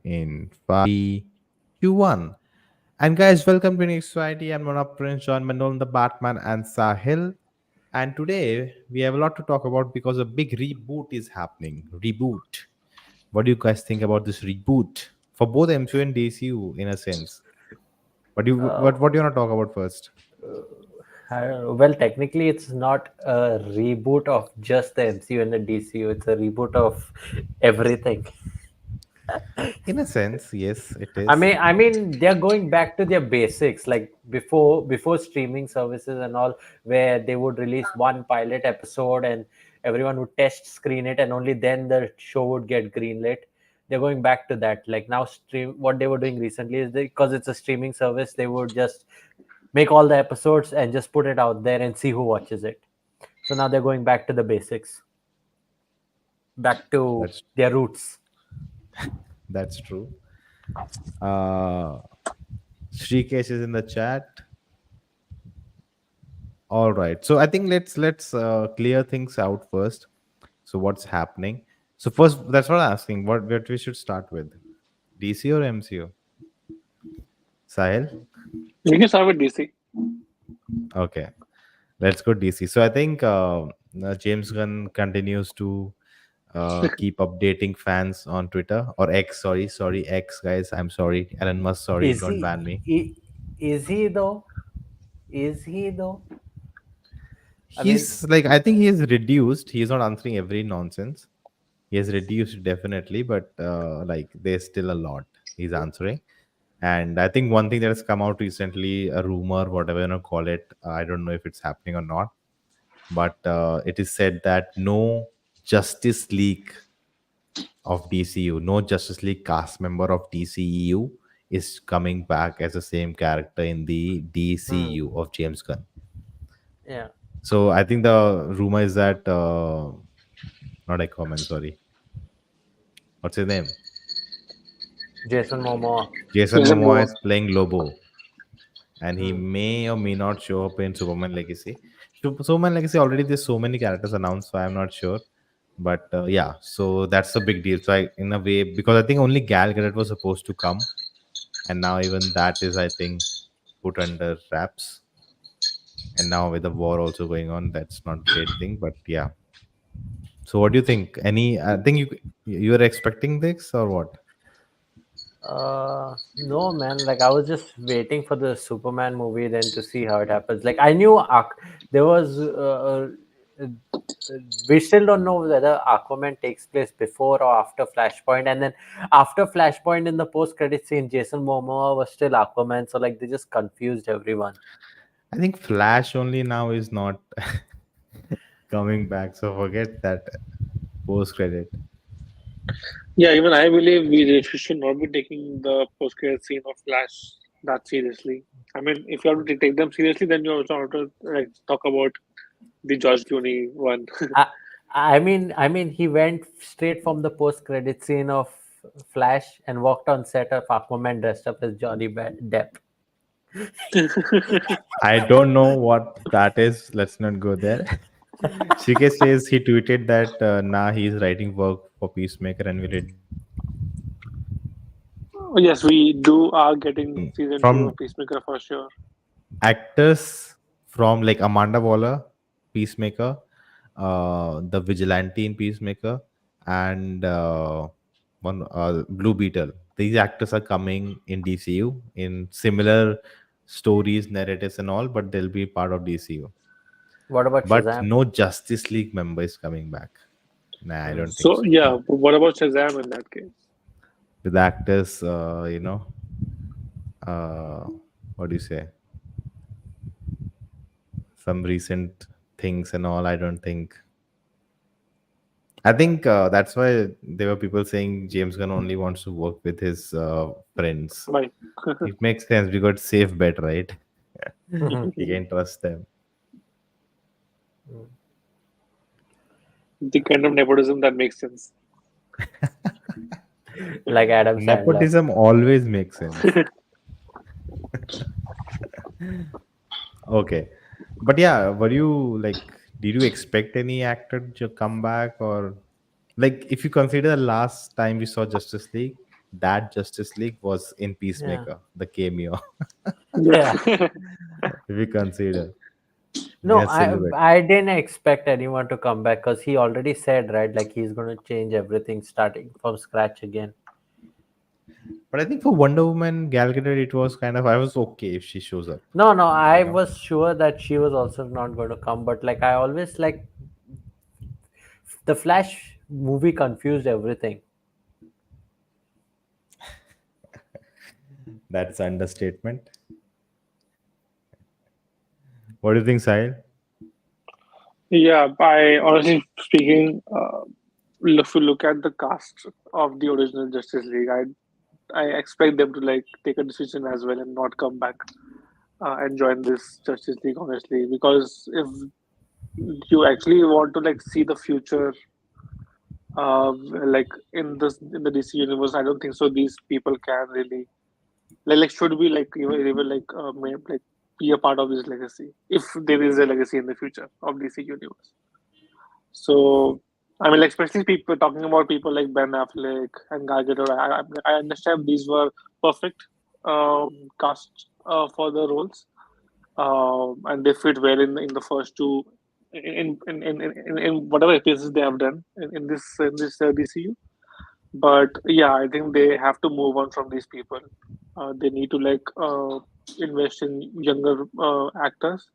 in 5, 2, 1. And guys, welcome to Next Society. I'm one of Prince John Nolan, the Batman, and Sahil. And today we have a lot to talk about because a big reboot is happening. Reboot. What do you guys think about this reboot for both MCU and DCU in a sense? What do you Uh, what do you want to talk about first? I don't know. Well, technically, it's not a reboot of just the MCU and the DCU. It's a reboot of everything. In a sense, yes, it I is. mean, I mean, they're going back to their basics, like before streaming services and all, where they would release one pilot episode and everyone would test screen it, and only then the show would get greenlit. They're going back to that. Like now, stream what they were doing recently is because it's a streaming service, they would just make all the episodes and just put it out there and see who watches it. So now they're going back to the basics, back to That's their roots. that's true. Uh Shrikesh is in the chat. All right. So I think let's clear things out first. So what's happening? So first, that's what I'm asking. What we should start with, DC or MCU? Sahil. You can start with DC. Okay, let's go DC. So I think James Gunn continues to keep updating fans on Twitter or X. Sorry, X guys. I'm sorry, Elon Musk. Sorry, Is don't he? ban me. Is he though? Is he though? I mean, He's like, I think he is reduced. He's not answering every nonsense. He has reduced definitely, but like there's still a lot he's answering. And I think one thing that has come out recently, a rumor, whatever you want to call it, I don't know if it's happening or not, but it is said that no Justice League of DCU, no Justice League cast member of DCEU is coming back as the same character in the hmm, DCU of James Gunn. yeah. So I think the rumor is that not Aquaman, sorry, what's his name? Jason Momoa. Jason Jason Momoa Bourne. is playing Lobo, and he Hmm. may or may not show up in Superman Legacy. Superman Legacy already there's so many characters announced, so I'm not sure. But yeah, so that's a big deal. So I, in a way, because I think only Gal Gadot was supposed to come, and now even that is, I think, put under wraps. And now with the war also going on, that's not a great thing. But yeah. So what do you think? Any? I think you're expecting this or what? No, man. Like I was just waiting for the Superman movie, then to see how it happens. Like I knew there was. We still don't know whether Aquaman takes place before or after Flashpoint, and then after Flashpoint in the post-credit scene, Jason Momoa was still Aquaman. So like they just confused everyone. I think Flash only now is not coming back. So forget that post credit. Yeah, even I believe we should not be taking the post-credit scene of Flash that seriously. I mean, if you have to take them seriously, then you also have to like talk about the George Clooney one. I, I mean, he went straight from the post-credit scene of Flash and walked on set of Aquaman dressed up as Johnny Depp. I don't know what that is. Let's not go there. CK says he tweeted that now he's writing work for Peacemaker and will it Yes, we do are getting season two from of Peacemaker for sure. actors from like Amanda Waller, Peacemaker, the Vigilante in Peacemaker, and one Blue Beetle. These actors are coming in DCU in similar stories, narratives, and all, but they'll be part of DCU. What about But Shazam? no Justice League member is coming back. Nah, I Hmm. don't think So so. yeah, but what about Shazam in that case? With actors, what do you say? Some recent things and all. I don't think. I think that's why there were people saying James Gunn only wants to work with his friends. Right. It makes sense. We got safe bet, right? You The can trust them. kind of nepotism that makes sense. Like Adam Sandler. Nepotism always makes sense. Okay, but yeah, were you like? Did you expect any actor to come back, or like if you consider the last time we saw Justice League? that Justice League was in Yeah. Peacemaker, the cameo. Yeah. Yeah. If you consider, No, yes, silhouette. I didn't expect anyone to come back because he already said, right, like he's going to change everything starting from scratch again. But I think for Wonder Woman, Gal Gadot, it was kind of I was okay if she shows up. No, no, You I know, was sure that she was also not going to come, but like I always like the Flash movie confused everything. that's understatement. What do you think, Sahil? Yeah, by honestly speaking, if you look at the cast of the original Justice League, I expect them to like take a decision as well and not come back and join this Justice League. Honestly, because if you actually want to like see the future, like in the DC universe, I don't think so. These people can really like should be like even like like be a part of this legacy if there is a legacy in the future of DC universe. So, I mean, like, especially people talking about people like Ben Affleck and Gal Gadot. I understand these were perfect cast for the roles, and they fit well in the first two in whatever appearances they have done in this DCU. But yeah, I think they have to move on from these people. They need to like invest in younger actors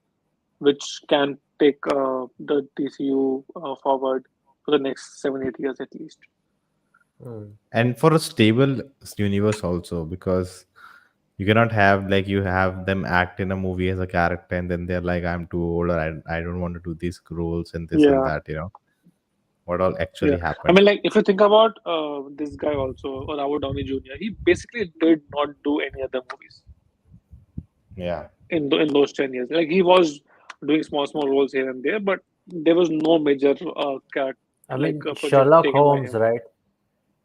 which can take the DCU forward for the next 7 8 years at least. Hmm. And for a stable universe also, because you cannot have like you have them act in a movie as a character and then they're like, I'm too old, or I don't want to do these roles and this and Yeah, that. What all yeah. actually I happened? mean, like if you think about this guy also, Robert Downey Jr., he basically did not do any other movies Yeah. in those 10 years. Like he was doing small roles here and there, but there was no major I mean, project Sherlock taken by Holmes, him. right?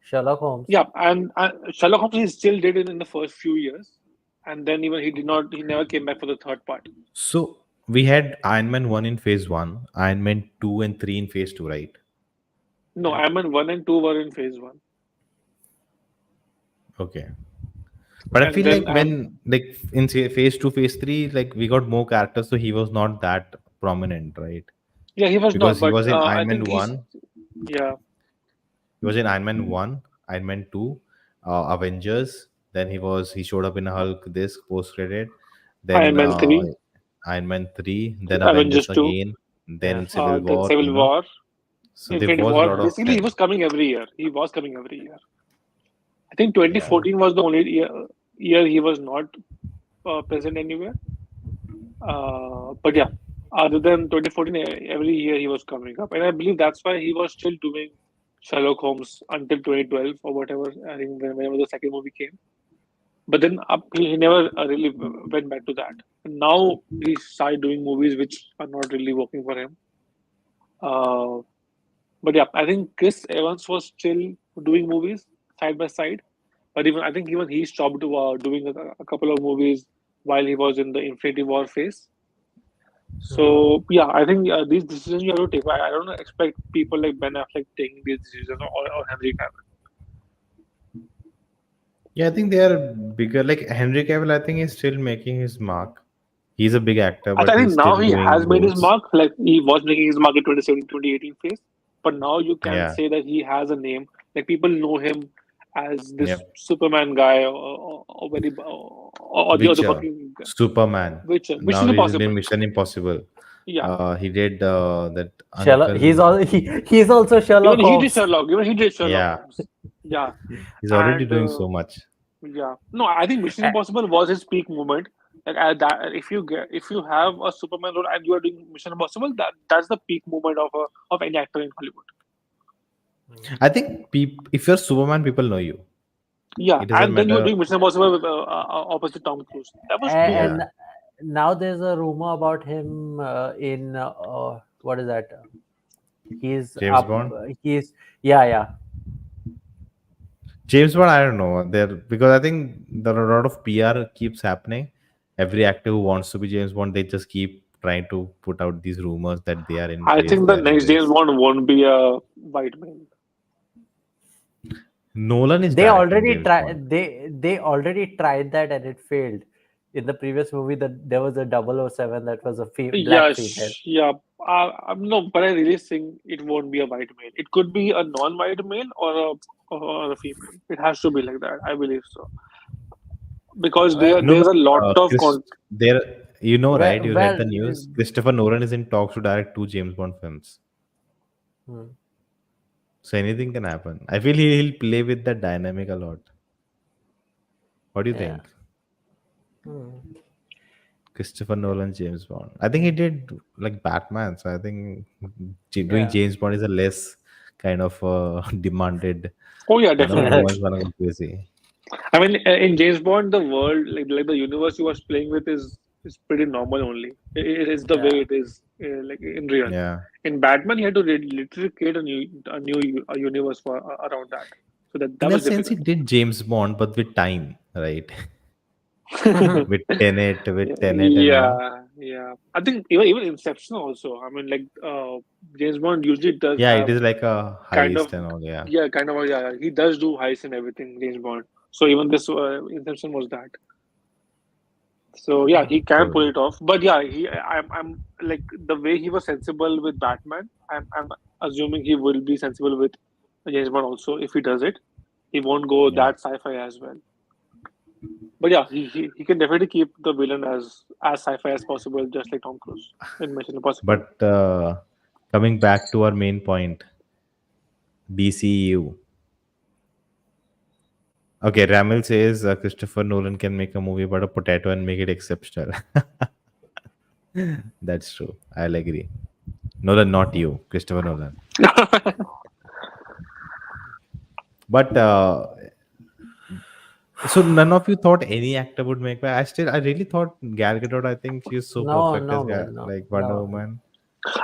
Sherlock Holmes. Yeah, and Sherlock Holmes he still did it in the first few years, and then even he never came back for the third part. So we had Iron Man 1 in phase 1, Iron Man 2 and 3 in phase 2, right? No, Yeah. Iron Man 1 and 2 were in phase 1. Okay. But I And feel then like when like in say, phase 2, phase 3, like we got more characters, so he was not that prominent, right? yeah, he was Because not, he but was in I Iron Man think he's 1, yeah, he was in Iron Man 1, Iron Man 2, Avengers. Then he showed up in Hulk this post credit. Iron Then Man 3, Iron Man 3, then Avengers Avengers 2, again, Yeah. then Civil then War. Civil War, So there Infinity was a War. lot of Basically, he time. was coming every year. He was coming every year. I think Yeah. 2014 was the only year he was not present anywhere. But yeah, other than 2014, every year he was coming up, and I believe that's why he was still doing Sherlock Holmes until 2012 or whatever. I think whenever the second movie came. But then he never really went back to that. And now he started doing movies which are not really working for him. Uh, but yeah, I think Chris Evans was still doing movies side by side. But even I think even he stopped doing a couple of movies while he was in the Infinity War phase. Hmm. So yeah, I think these decisions you have to take. I don't expect people like Ben Affleck taking these decisions or Henry Cavill. Yeah, I think they are bigger. Like Henry Cavill, I think is still making his mark. He's a big actor, I but think he's now still he has doing made his roles. mark. Like he was making his mark in 2017, 2018 phase. But now you can Yeah. say that he has a name. Like people know him as this Yep. Superman guy or the other Witcher, fucking guy. Superman. Which Now Mission he's in Impossible. Mission Impossible. Yeah. He did that Sherlock. uncle. He's also Sherlock Even he did Holmes. Sherlock. Even he did Sherlock Yeah, Holmes. Yeah. he's already And doing so much. yeah. No, I think Mission Uh, Impossible was his peak moment. Like at that, if you have a Superman role and you are doing Mission Impossible, that's the peak moment of any actor in Hollywood. I think if you're Superman, people know you. Yeah, It doesn't and then you were matter. doing Mission Impossible with opposite Tom Cruise. That was peak. Yeah, and now there's a rumor about him in what is that? He's James up. Bond. He's yeah, yeah. James Bond, I don't know. There because I think there are a lot of PR keeps happening. Every actor who wants to be James Bond, they just keep trying to put out these rumors that they are in I race, think they the are in next James race. Bond won't be a white man. Nolan is They directing already James Bond. tried. They already tried that and it failed. In the previous movie, that there was a 007 that was a black Yeah, female. yeah. No, but I really think it won't be a white male. It could be a non-white male or a female. It has to be like that. I believe so because Well, No, there's but a lot of there, right? You read well. the news. Christopher Nolan is in talks to direct 2 James Bond films. Hmm. So anything can happen. I feel he'll play with the dynamic a lot. What do you Yeah. think? Hmm. Christopher Nolan, James Bond. I think he did like Batman. So I think doing Yeah. James Bond is a less kind of demanded. Oh yeah, No definitely. one's gonna go crazy. I mean, in James Bond, the world, like the universe you was playing with, is pretty normal only. It is the way Yeah. it is, like in real. Yeah. In Batman, he had to literally create a universe for around that. So that In a was sense, he difficult. did James Bond, but with time, right? with Yeah, Tenet and all. yeah. I think even Inception also. I mean, like James Bond usually does Yeah, it have is like a kind of heist and all. Yeah. yeah. He does do heists and everything, James Bond. So even this Inception was that. So yeah, he can pull True. it off. But yeah, I'm like the way he was sensible with Batman. I'm assuming he will be sensible with James Bond also if he does it. He won't go Yeah. that sci-fi as well. But yeah, he can definitely keep the villain as sci-fi as possible, just like Tom Cruise in Mission Impossible. But coming back to our main point, DCEU. Okay, Ramil says Christopher Nolan can make a movie about a potato and make it exceptional. That's true. I'll agree. Nolan, not you, Christopher Nolan. But so none of you thought any actor would make that. I really thought Gal Gadot. I think she's so No, perfect no, as man, no, like Wonder no, Woman.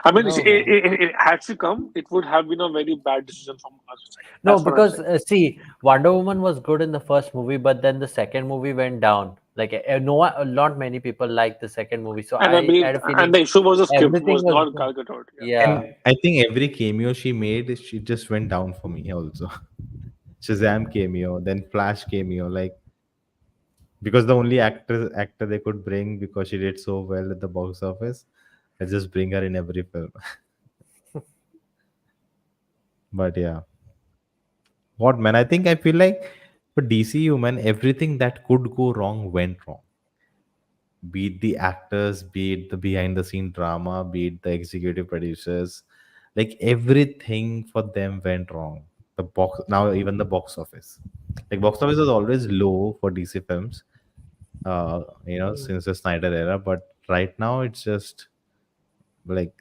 I mean, no, man. it had to come. It would have been a very bad decision from our side. No, That's what I'm because saying. see, Wonder Woman was good in the first movie, but then the second movie went down. Like no one, not many people liked the second movie, so And I I believe, had a and feeling the issue was the script everything was was not good. Gal Gadot. Yeah. Yeah, And I think every cameo she made, she just went down for me also. Shazam cameo, then Flash cameo, like because the only actor they could bring because she did so well at the box office, let's just bring her in every film. But yeah, what man? I think I feel like for DCU man, everything that could go wrong went wrong. Be it the actors, be it the behind the scene drama, be it the executive producers, like everything for them went wrong. The box now, even the box office, like box office was always low for DC films, since the Snyder era, but right now it's just like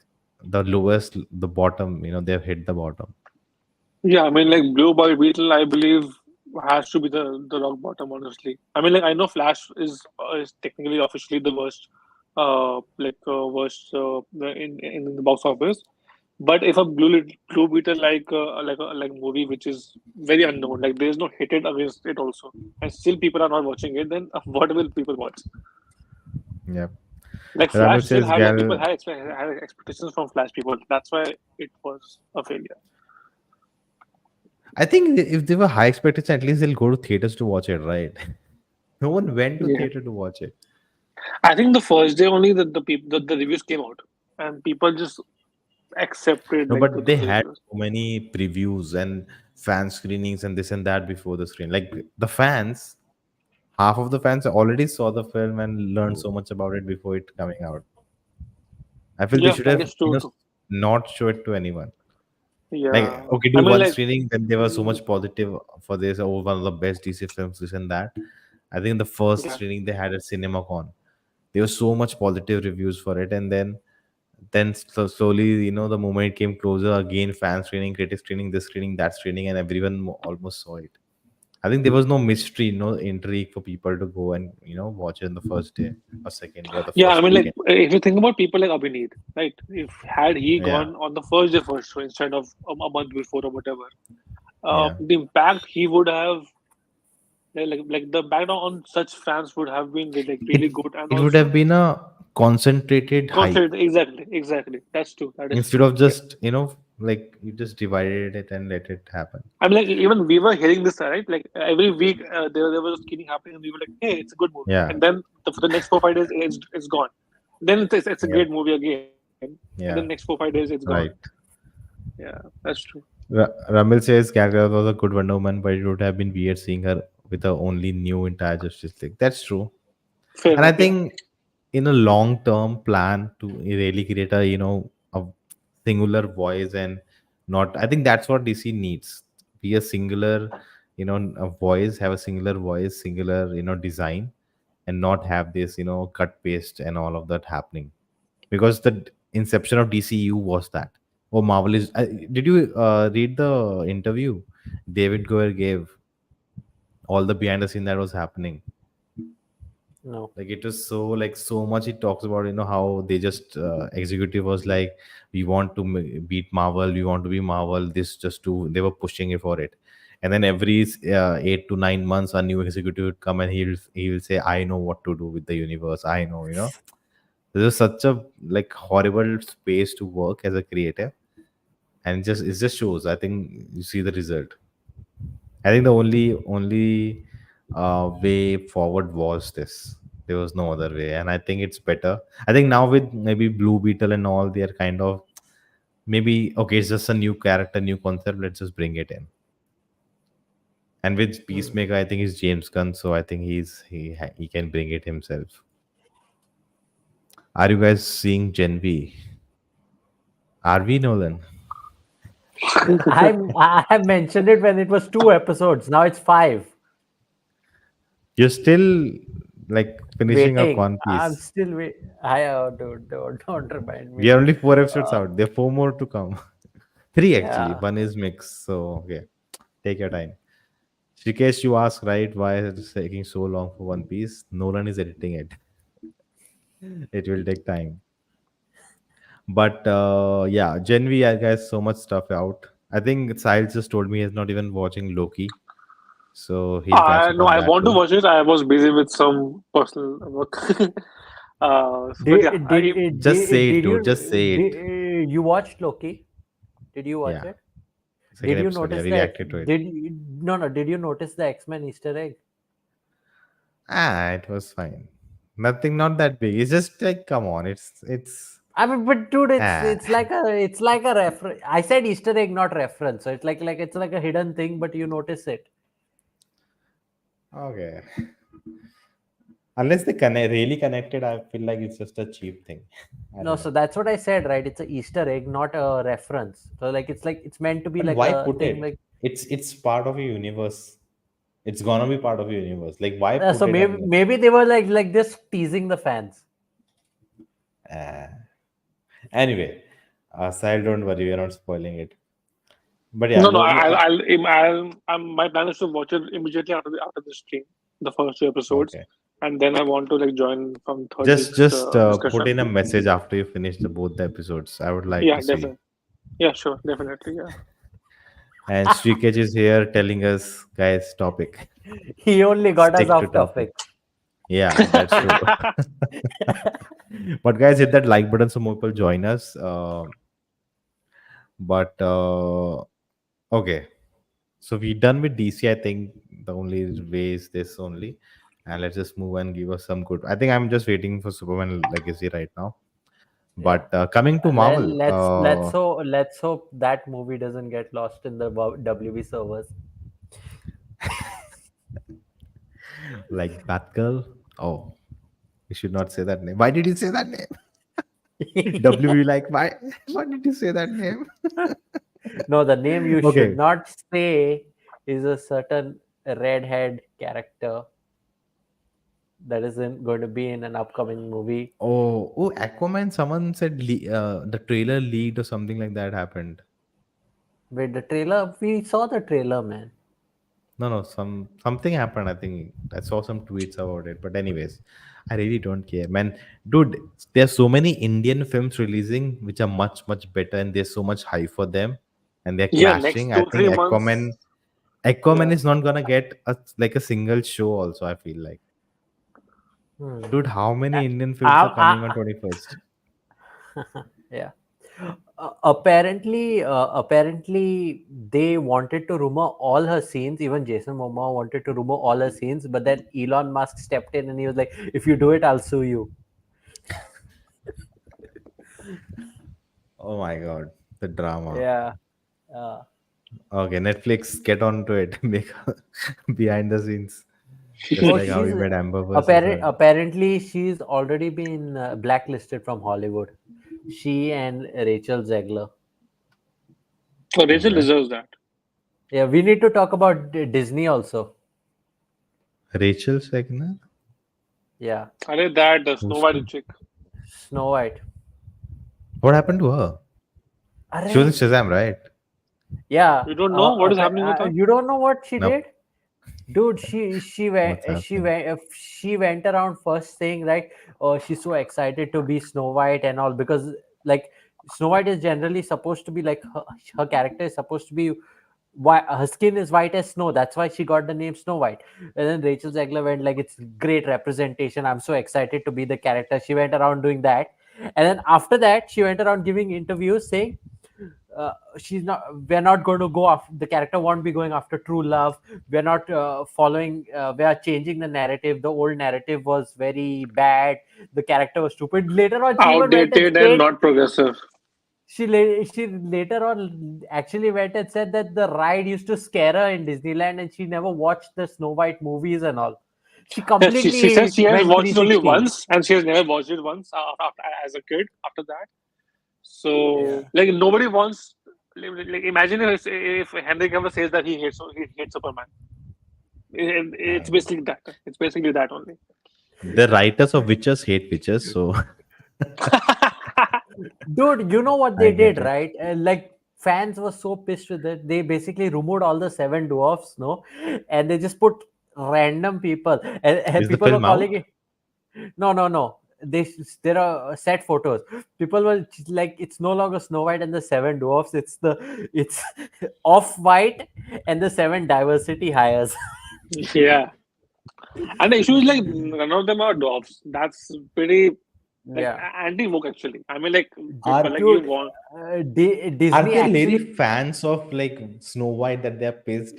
the lowest, the bottom, they've hit the bottom. Yeah, I mean, like Blue Ball Beetle, I believe has to be the rock bottom. Honestly, I mean, like I know Flash is technically officially the worst, worst in the box office. But if a Blue Beetle like movie which is very unknown, like there is no hated against it also, and still people are not watching it, then what will people watch? Yeah. Like Ramil Flash still says had like people Gal. had expectations from Flash people. That's why it was a failure. I think if they were high expectations, at least they'll go to theaters to watch it, right? No one went to Yeah. theater to watch it. I think the first day only the reviews came out and people just accepted No, like but they those had reviews. so many previews and fan screenings and this and that before the screen. Like the fans, half of the fans already saw the film and learned so much about it before it coming out. I feel they Yeah, should that have, is true too. not show it to anyone. Yeah, Like, okay, I do mean one like screening, then there was so much positive for this, oh, one of the best DC films, this and that. I think the first yeah, screening they had at CinemaCon, there was so much positive reviews for it, and then slowly, the moment it came closer, again, fan screening, critic screening, this screening, that screening, and everyone almost saw it. I think there was no mystery, no intrigue for people to go and watch it in the first day or second day or the yeah. I first mean like weekend. if you think about people like Abhineet, right? If had he Yeah, gone on the first day first show instead of a month before or whatever, yeah. the impact he would have like the background on such fans would have been like really It good and it would have also been a concentrated hype confident. Exactly. That's true. That is instead true. of Yeah. just Like you just divided it and let it happen. I mean, like even we were hearing this, right? Like every week there was a screening happening, and we were like, "Hey, it's a good movie." Yeah, And then for the next 4 5 days, it's gone. Then it's a yeah, great movie again, and then next yeah. 4 5 days, it's gone. Right. Yeah, that's true. Ramil says character was a good Wonder Woman, but it would have been weird seeing her with the only new entire Justice League. That's true. Fair And I enough. Yeah. think in a long term plan to really create a a singular voice and not, I think that's what DC needs. Be a singular, a voice, have a singular voice, singular, design, and not have this, cut paste and all of that happening. Because the inception of DCU was that. Oh, Marvel is. Did you read the interview David Goyer gave, all the behind the scene that was happening? No. Like it was so, like, so much. It talks about how they just executive was like, we want to beat Marvel, we want to be Marvel, this just to, they were pushing it for it. And then every 8 to 9 months a new executive would come and he will say, I know what to do with the universe, I know. This is such a, like, horrible space to work as a creator. And it just shows, I think you see the result. I think the only way forward was this. There was no other way, and I think it's better. I think now with maybe Blue Beetle and all, they're kind of, maybe okay. It's just a new character, new concept. Let's just bring it in. And with Hmm. Peacemaker, I think he's James Gunn, so I think he can bring it himself. Are you guys seeing Gen V? Are we, Nolan? I mentioned it when it was 2 episodes. Now it's 5. You're still, like, finishing up Waiting. One I'm Piece. still wait. I don't remind We me. are only 4 episodes Uh, out. There are four more to come. Three actually. yeah. One is mixed. So okay, take your time. Shikesh, you ask, right, why is it taking so long for One Piece? Nolan is editing it. It will take time. But yeah, Gen V, I guess so much stuff out. I think Sahil just told me he's not even watching Loki, so he'll catch I up no, on I that want to too. watch it. I was busy with some personal work. But yeah, Just say it, Did dude. Just say it. you watched Loki? Did you watch Yeah, it? second Did you episode. Yeah, notice we the reacted to it. did you, no no did you notice the X-Men Easter egg? It was fine. Nothing, not that big. It's just like, come on. It's I mean, but dude, it's ah. it's like a reference. I said Easter egg, not reference. So it's like it's like a hidden thing, but you notice it. Okay. Unless they connect really connected, I feel like it's just a cheap thing. I No, don't so know. that's what I said, right? It's a Easter egg, not a reference. So like it's meant to be But like why a put thing. it? Like It's part of your universe. It's gonna be part of your universe. Like, why put so it maybe and maybe they were like this teasing the fans. uh, anyway, Sahil, don't worry, we're not spoiling it. But yeah, no, no. look, My plan is to watch it immediately after the stream, the first 2 episodes, okay. and then I want to like join from third Just week's put discussion. in a message after you finish both the episodes. I would like Yeah, to see. definitely. Yeah, sure, definitely. Yeah. And Shrikesh is here telling us, guys, topic. He only got us Stick to off topic. topic. Yeah, that's true. But guys, hit that like button so more people join us. But okay, so we done with DC. I think the only way is this only, and let's just move and give us some good. I think I'm just waiting for Superman Legacy right now. Yeah. But coming to Marvel, Let's hope that movie doesn't get lost in the WB servers. like Batgirl. Oh, you should not say that name. Why did you say that name? WB, like, why? Why did you say that name? No, the name you should Okay. not say is a certain redhead character that isn't going to be in an upcoming movie. Oh, Aquaman. Someone said the trailer leaked or something like that happened. Wait, the trailer? We saw the trailer, man. No, something happened. I think I saw some tweets about it. But anyways, I really don't care, man. Dude, there's so many Indian films releasing which are much better, and there's so much hype for them, and they're Yeah, next clashing. I two think three months. Aquaman Yeah. is not gonna get like a single show. Also, I feel like, Hmm. dude, how many I, Indian films are coming on I, 21st? yeah. Apparently they wanted to rumor all her scenes. Even Jason Momoa wanted to rumor all her scenes, but then Elon Musk stepped in and he was like, "If you do it, I'll sue you." Oh my god, the drama. Yeah. Uh, Okay, Netflix, get on to it. Make behind the scenes, just oh, like how she's you made Amber versus her. apparently she's already been blacklisted from Hollywood. She and Rachel Zegler. So Rachel Okay, deserves that. Yeah, we need to talk about Disney also. Rachel Segner. Yeah, I read that the Snow Who's White chick. Snow White. what happened to her? She was in Arre, Shazam, right? yeah. You don't know what is happening with her? You don't know what she Nope. did? Dude, she went What's happening? she went around first saying like, oh, she's so excited to be Snow White and all, because like Snow White is generally supposed to be like her character is supposed to be why her skin is white as snow. That's why she got the name Snow White. And then Rachel Zegler went like, it's great representation. I'm so excited to be the character. She went around doing that, and then after that, she went around giving interviews saying she's not we're not going to go after the character won't be going after true love. We're not following we are changing the narrative. The old narrative was very bad. The character was stupid. Later on she even went and Outdated and said not progressive. she later on actually went and said that the ride used to scare her in Disneyland and she never watched the Snow White movies and all. She Yes, she says completely she has went watched it only 360. once and she has never watched it once after, as a kid after that. Yeah, So, like, nobody wants. Like, imagine if Henry Cavill says that he hates Superman. It's basically that. It's basically that only. The writers of Witches hate Witches, so dude, you know what I they get did, it. right? Like fans were so pissed with it, they basically removed all the seven dwarfs, no, and they just put random people, and Is the people were film calling out? it. No. There are set photos. People were like, it's no longer Snow White and the seven dwarfs. It's off white and the seven diversity hires. Yeah, and the issue is like none of them are dwarfs. That's pretty like Yeah, anti-woke actually. I mean, like people Are like you dude. want. are Disney they really actually fans of like Snow White that they're pissed?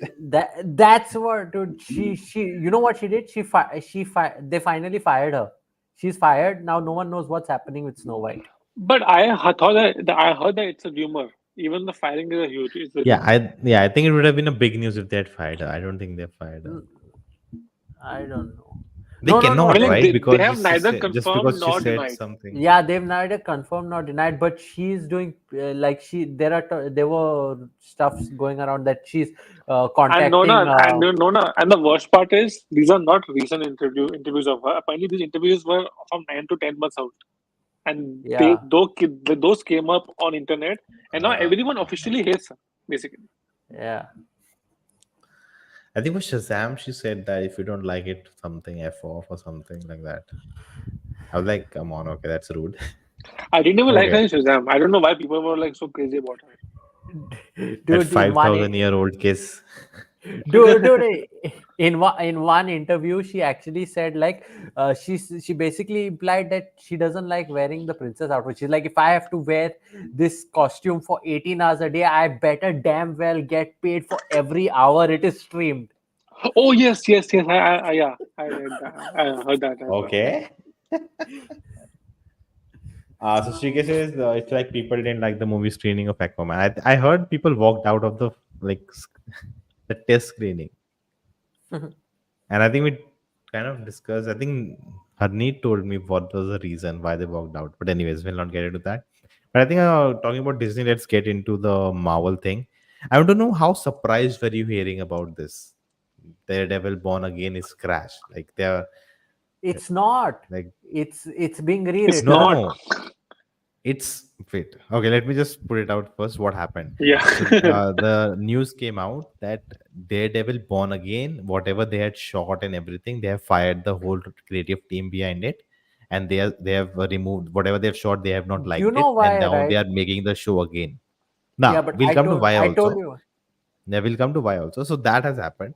that's what, dude. She you know what she did? They finally fired her. She's fired now. No one knows what's happening with Snow White. But thought that I heard that it's a rumor. Even the firing is a huge. It's a Yeah, rumor. I think it would have been a big news if they had fired her. I don't think they fired her. Mm, I don't know. They No. I mean, cannot, like right? they Because have neither just confirmed because she nor said denied. something. Yeah, they've neither confirmed nor denied, but she's doing like there were stuffs going around that she's And contacting. Nona, and the worst part is these are not recent interviews of her. Apparently, these interviews were from 9 to 10 months out, and Yeah, those came up on internet, and now Uh, everyone officially hates her. Basically, yeah. I think with Shazam, she said that if you don't like it, something F off or something like that. I was like, come on, okay, that's rude. I didn't even like her Okay, in Shazam. I don't know why people were like so crazy about her. that Dude, 5,000-year-old kiss. dude, in one interview, she actually said like she basically implied that she doesn't like wearing the princess outfit. She's like, if I have to wear this costume for 18 hours a day, I better damn well get paid for every hour it is streamed. Oh yes. Yeah, I read that. I heard that as well. Okay. So Shrike says it's like people didn't like the movie screening of Aquaman. I heard people walked out of the like the test screening, and I think we kind of discussed. I think Harneet told me what was the reason why they walked out. But anyways, we'll not get into that. But I think talking about Disney, let's get into the Marvel thing. I want to know how surprised were you hearing about this? Daredevil Born Again is crashed. Like they're It's not. like It's being It's no rewritten. not. no It's wait. Okay, let me just put it out first. What happened? Yeah. So the news came out that Daredevil Born Again, whatever they had shot and everything, they have fired the whole creative team behind it, and they have removed whatever they have shot. They have not You liked know it, and why, now they right? are making the show again. Yeah, Now but we'll come to why I told also. you. Yeah, we'll come to why also. So that has happened,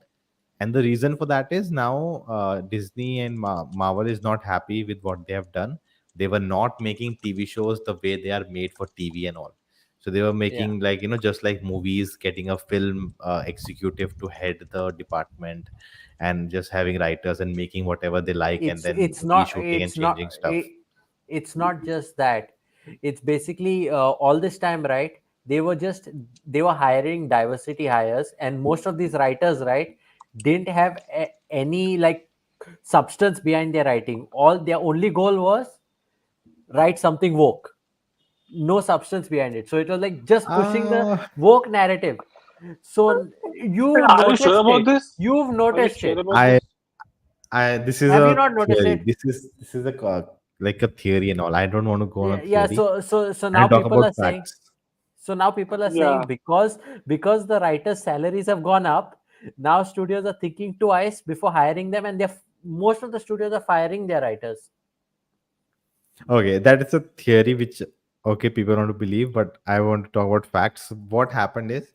and the reason for that is now Disney and Marvel is not happy with what they have done. They were not making TV shows the way they are made for TV and all. So they were Yeah. making like just like movies, getting a film executive to head the department, and just having writers and making whatever they like, and then It's not reshooting and changing stuff. it's not just that. It's basically all this time, right? They were just they were hiring diversity hires, and most of these writers, right, didn't have any like substance behind their writing. All their only goal was write something woke, no substance behind it. So it was like just pushing the uh woke narrative. So But you are you sure noticed about it. this? You've Are you noticed sure it. about I this? I this is Have you a not noticed theory. it? This is a like a theory and all. I don't want to go on a Yeah. theory. So now I'll talk people are about saying. facts. So now people are saying Yeah. because the writers' salaries have gone up, now studios are thinking twice before hiring them, and most of the studios are firing their writers. Okay, that is a theory which okay people want to believe, but I want to talk about facts. What happened is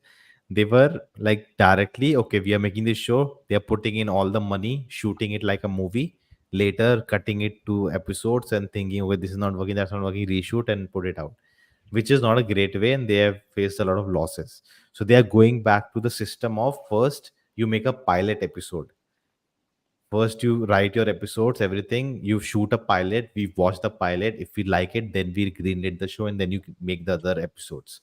they were like directly okay, we are making this show. They are putting in all the money, shooting it like a movie. Later, cutting it to episodes and thinking, okay, this is not working, that's not working. Reshoot and put it out, which is not a great way, and they have faced a lot of losses. So they are going back to the system of first you make a pilot episode. First, you write your episodes, everything. You shoot a pilot. We watch the pilot. If we like it, then we greenlit the show, and then you make the other episodes.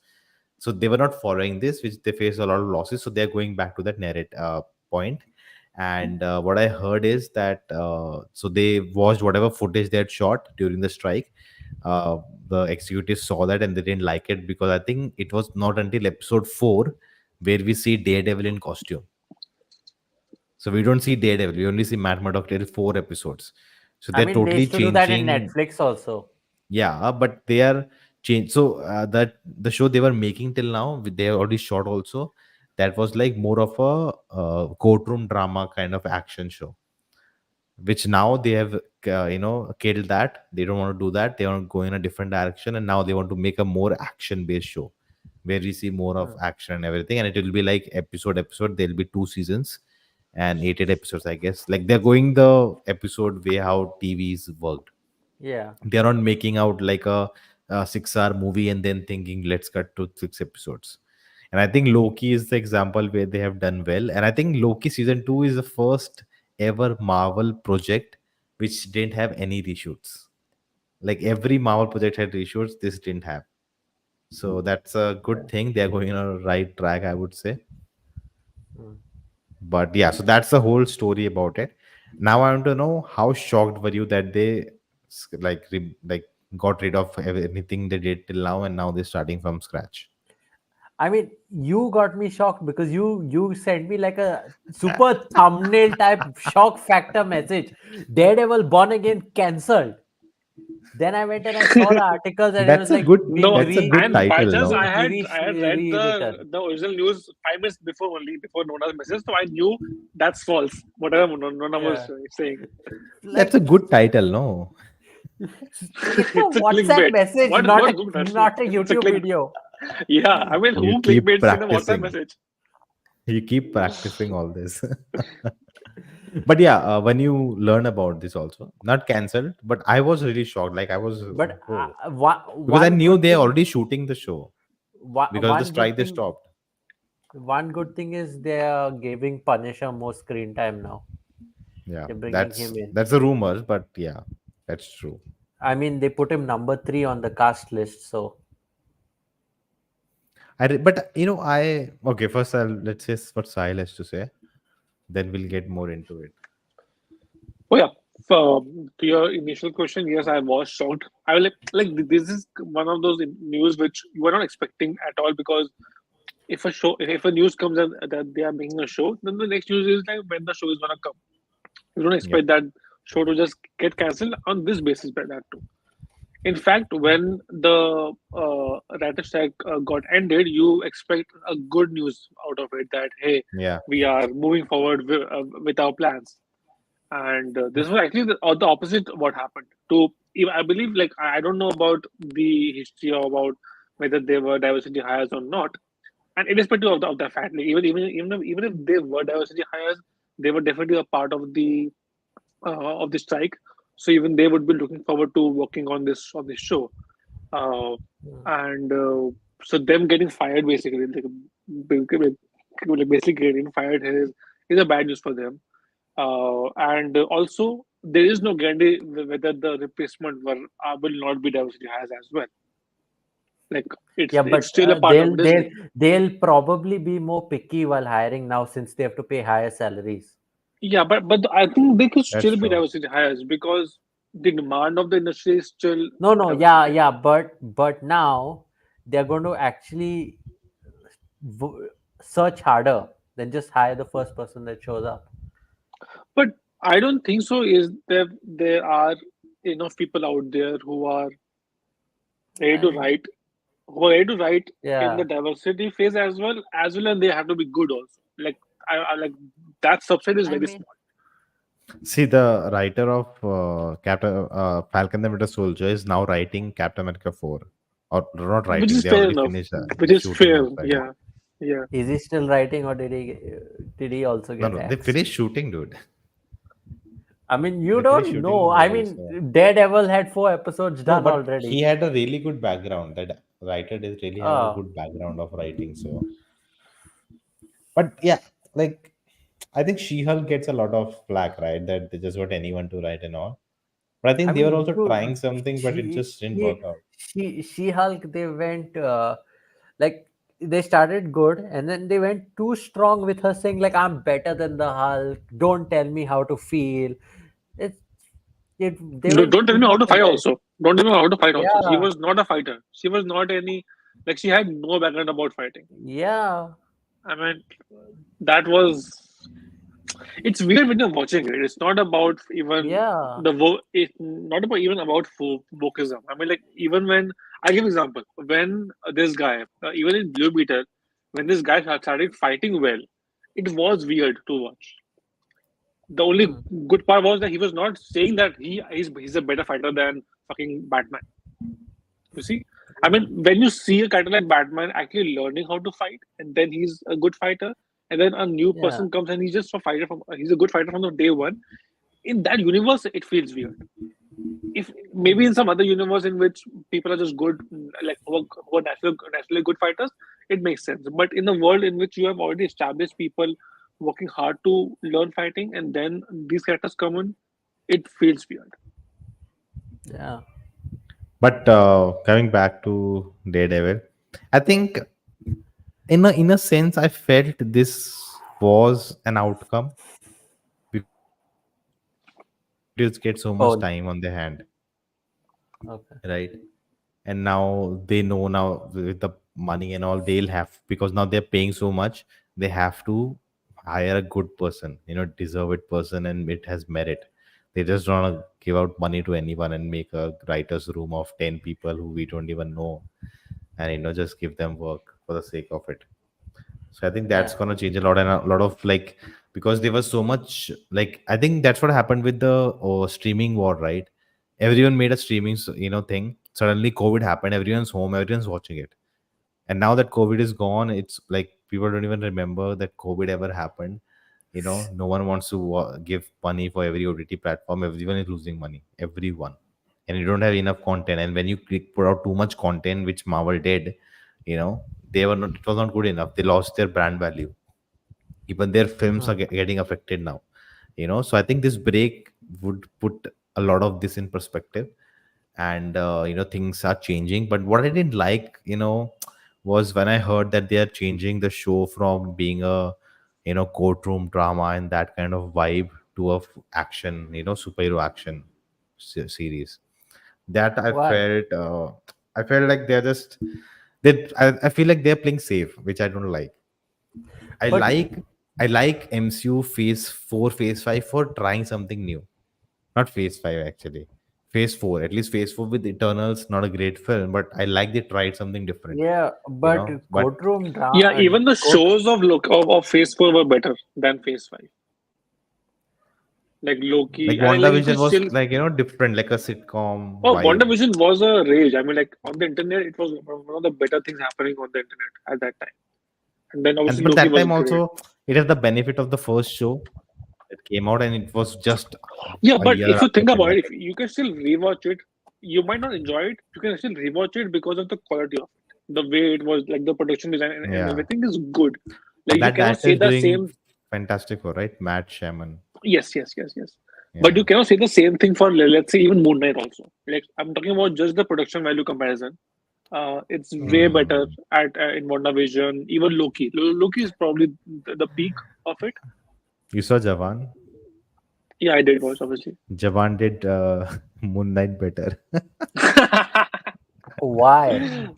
So they were not following this, which they face a lot of losses. So they're going back to that narrative point. And what I heard is that so they watched whatever footage they had shot during the strike. Uh, the executives saw that and they didn't like it because I think it was not until episode 4 where we see Daredevil in costume. So we don't see Daredevil. We only see Matt Murdock till 4 episodes. So I they're mean, they totally used to do that in changing. Netflix also. Yeah, but they are changed. So that the show they were making till now, they have already shot also. That was like more of a courtroom drama kind of action show, which now they have killed that. They don't want to do that. They want to go in a different direction, and now they want to make a more action based show where we see more of Hmm. action and everything, and it will be like episode. There'll be 2 seasons and 8 episodes, I guess. Like they're going the episode way how TV's worked. Yeah. They're not making out like a 6 hour movie and then thinking let's cut to 6 episodes. And I think Loki is the example where they have done well. And I think Loki season 2 is the first ever Marvel project which didn't have any reshoots. Like every Marvel project had reshoots, this didn't have. So that's a good thing. They are going on a right track, I would say. Hmm. But yeah, so that's the whole story about it. Now I want to know how shocked were you that they like got rid of anything they did till now and now they're starting from scratch. I mean, you got me shocked because you sent me like a super thumbnail type shock factor message. Daredevil Born Again cancelled. Then I went and I saw the articles and it was That's a like good being No, that's a good and by title, chance, no? I being had I had read rewritten. the original news 5 minutes before only before Nona's message, so I knew that's false. Whatever Nona was Yeah. saying, That's a Like good title, no? it's a it's a WhatsApp clickbait. message, What good actually? not a It's a YouTube click. video. Yeah, I mean, You who keep clickbaits in a WhatsApp practicing. message? You keep practicing all this. But yeah, when you learn about this also, not cancelled, but I was really shocked. Like I was, But oh, one because I one knew good they're thing, already shooting the show because of the one good strike they thing, stopped. is they are giving Punisher more screen time now. Yeah, They're bringing that's him in. that's a rumor, but yeah, that's true. I mean, they put him number 3 on the cast list. So But I okay. First, let's say what Sahil has to say. Then we'll get more into it. Oh yeah. To your initial question, yes, I was shocked. I was like this is one of those news which you were not expecting at all because if a news comes that they are making a show, then the next news is like when the show is gonna come. You don't Yeah, expect that show to just get cancelled on this basis by that too. In fact, when the writer strike got ended, you expect a good news out of it that hey, yeah, we are moving forward with our plans. And this was actually the opposite of what happened. I believe, like I don't know about the history or about whether they were diversity hires or not. And irrespective of the fact, like even if they were diversity hires, they were definitely a part of the strike. So even they would be looking forward to working on this show. Uh, and So them getting fired basically, basically getting fired here is a bad news for them. And also, there is no guarantee whether the replacement will not be diversity hires as well. Like Yeah, it's but still a part of Disney. they'll probably be more picky while hiring now since they have to pay higher salaries. Yeah, but I think they could That's still be true. diversity hires because the demand of the industry is still No, no, yeah, diversity. yeah, but now they're going to actually v- search harder than just hire the first person that shows up. But I don't think so. Is there are enough people out there who are ready to And write, who are ready to write in the yeah, diversity phase as well, and they have to be good also. Like I like that subset is I very mean, small. See, the writer of Captain Falcon the Winter Soldier is now writing Captain America 4. Or not Which writing, is they fair already enough. finished Which the is shooting fair. of it. Yeah, yeah. is he still writing or did he also No, get no, they axed? finished shooting, dude. I mean, you They finished don't shooting the know. I movie, so. mean, Daredevil had 4 episodes No, done but he already. had a really good background. That writer did really have a Oh, good background of writing. So, but yeah, like I think She-Hulk gets a lot of flack, right? That they just want anyone to write and all. But I I think they were mean, also dude, trying something, but it just didn't work out. She Hulk. They went like they started good, and then they went too strong with her saying like, "I'm better than the Hulk. Don't tell me how to feel." It's they went Don't tell too me how much to fight ahead. also. Don't tell me how to fight also. She Yeah, was not a fighter. She was not any like she had no background about fighting. yeah, I mean, that was it's weird when you're watching it. It's not about even yeah. It's not about even about wokeism. I mean, like even when I give example when this guy even in Blue Beetle, when this guy started fighting well, it was weird to watch. The only Hmm. good part was that he was not saying that he's a better fighter than fucking Batman. You see, I mean, when you see a character like Batman actually learning how to fight, and then he's a good fighter, and then a new Yeah, person comes and he's a good fighter from the day one. In that universe, it feels weird. If maybe in some other universe in which people are just good, like who are naturally good fighters, it makes sense. But in the world in which you have already established people working hard to learn fighting, and then these characters come in, it feels weird. yeah. But coming back to Daredevil, I think in a sense, I felt this was an outcome because now studios get so much time on their hand, Oh, okay. right? And now they know now with the money and all they'll have, because now they're paying so much, they have to hire a good person, deserve it person, and it has merit. They just don't want to give out money to anyone and make a writer's room of 10 people who we don't even know, and just give them work for the sake of it. So I think that's Yeah, gonna change a lot, and a lot of like, because there was so much, like I think that's what happened with the streaming war, right? Everyone made a streaming thing. Suddenly COVID happened, everyone's home, everyone's watching it. And now that COVID is gone, it's like people don't even remember that COVID ever happened. No one wants to give money for every OTT platform. Everyone is losing money, everyone. And you don't have enough content, and when you put out too much content, which Marvel did, you know they were not, it was not good enough. They lost their brand value. Even their films are hmm, getting affected now. So I think this break would put a lot of this in perspective. And things are changing. But what I didn't like, was when I heard that they are changing the show from being a courtroom drama and that kind of vibe to a action, superhero action series. That why? I felt like they're just I feel like they're playing safe, which I don't like. I But like I like MCU Phase 4, Phase 5 for trying something new. Not Phase 5 actually. Phase 4. At least Phase 4 with Eternals, not a great film, but I like they tried something different. yeah, but But courtroom Yeah, drama, even the court. shows of Phase 4 were better than Phase 5. Like like Loki, I mean, like you WandaVision could was still. like, different, like a sitcom Oh, vibe. WandaVision was a rage. I mean, like on the internet, it was one of the better things happening on the internet at that time. And then And obviously but Loki that was time great. also it has the benefit of the first show that came out, and it was just Yeah, a but year if you after think about it, if pandemic. you can still rewatch it, you might not enjoy it. You can still rewatch it because of the quality of it. The way it was, like the production design and Yeah, everything is good. Like you that cannot actor say is the doing same. fantastic for, right? Matt Shaman. Yes, yes, yes, yes. But Yeah. you cannot say the same thing for, let's say, even Moon Knight also. Like I'm talking about just the production value comparison. It's way better Hmm. at in WandaVision. Even Loki. Loki is probably the peak of it. You saw Jawan. Yeah, I did watch, obviously. Jawan did Moon Knight better. Why?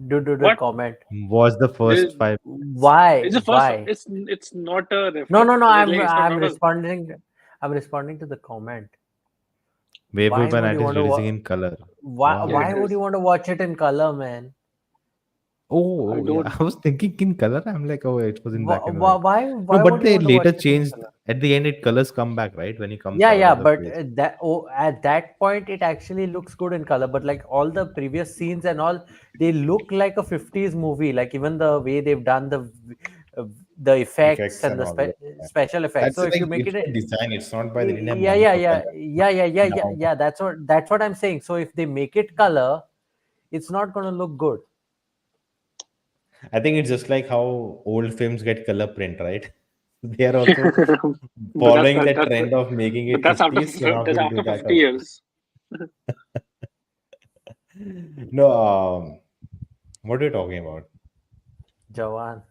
Do the What? comment. Was the This, first 5 minutes. Why? it's the first. Why? It's not a No, reference. no, no. Like it's not I'm not a. responding. I'm responding to the comment. Werewolf Why by would Night you is want to? releasing in color. Why? Yeah, Wow. it Why would is. you want to watch it in color, man? I Oh, yeah. don't. I was thinking in color. I'm like, oh, it was in black Why? and white. Why? No, Why but would you they want to watch later it in changed. color? At the end, it colors come back, right? When he comes Yeah, out yeah, of the but place. at that point it actually looks good in color. But like all the previous scenes and all, they look like a 50s movie. Like even the way they've done uh, the effects Effects and and the all. Yeah. special effects. That's So the if you thing. make It's it, by design. It's not by they didn't have yeah, money yeah, for yeah, color. yeah, yeah, yeah, yeah, Now, yeah. That's what I'm saying. So if they make it color, it's not gonna look good. I think it's just like how old films get color print, right? They are also But following the trend of making it that's after 50s, so now that's we'll do after that 50 also. years. No, what are you talking about? Jawan.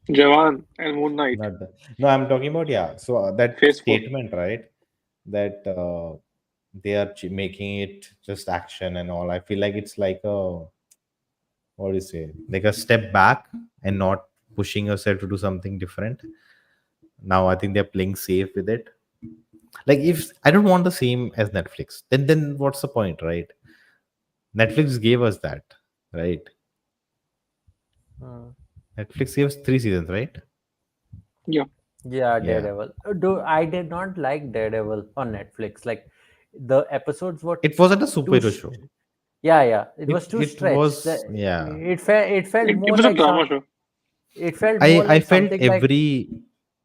Jawan and Moon Knight. Not the, no, I'm talking about, yeah. So that Phase 4. statement, right? That they are making it just action and all. I feel like it's like a, what do you say, like a step back and not pushing yourself to do something different. Now I think they're playing safe with it. Like if I don't want the same as Netflix, then what's the point, right? Netflix gave us that, right? Hmm. Netflix gave us 3 seasons, right? Yeah. Yeah, Yeah. Daredevil. Do I did not like Daredevil on Netflix. Like the episodes were It wasn't a too. superhero show. Yeah, yeah. It It was too it stretched. was, yeah. It felt It more was a like drama some. show. It felt more I like felt something like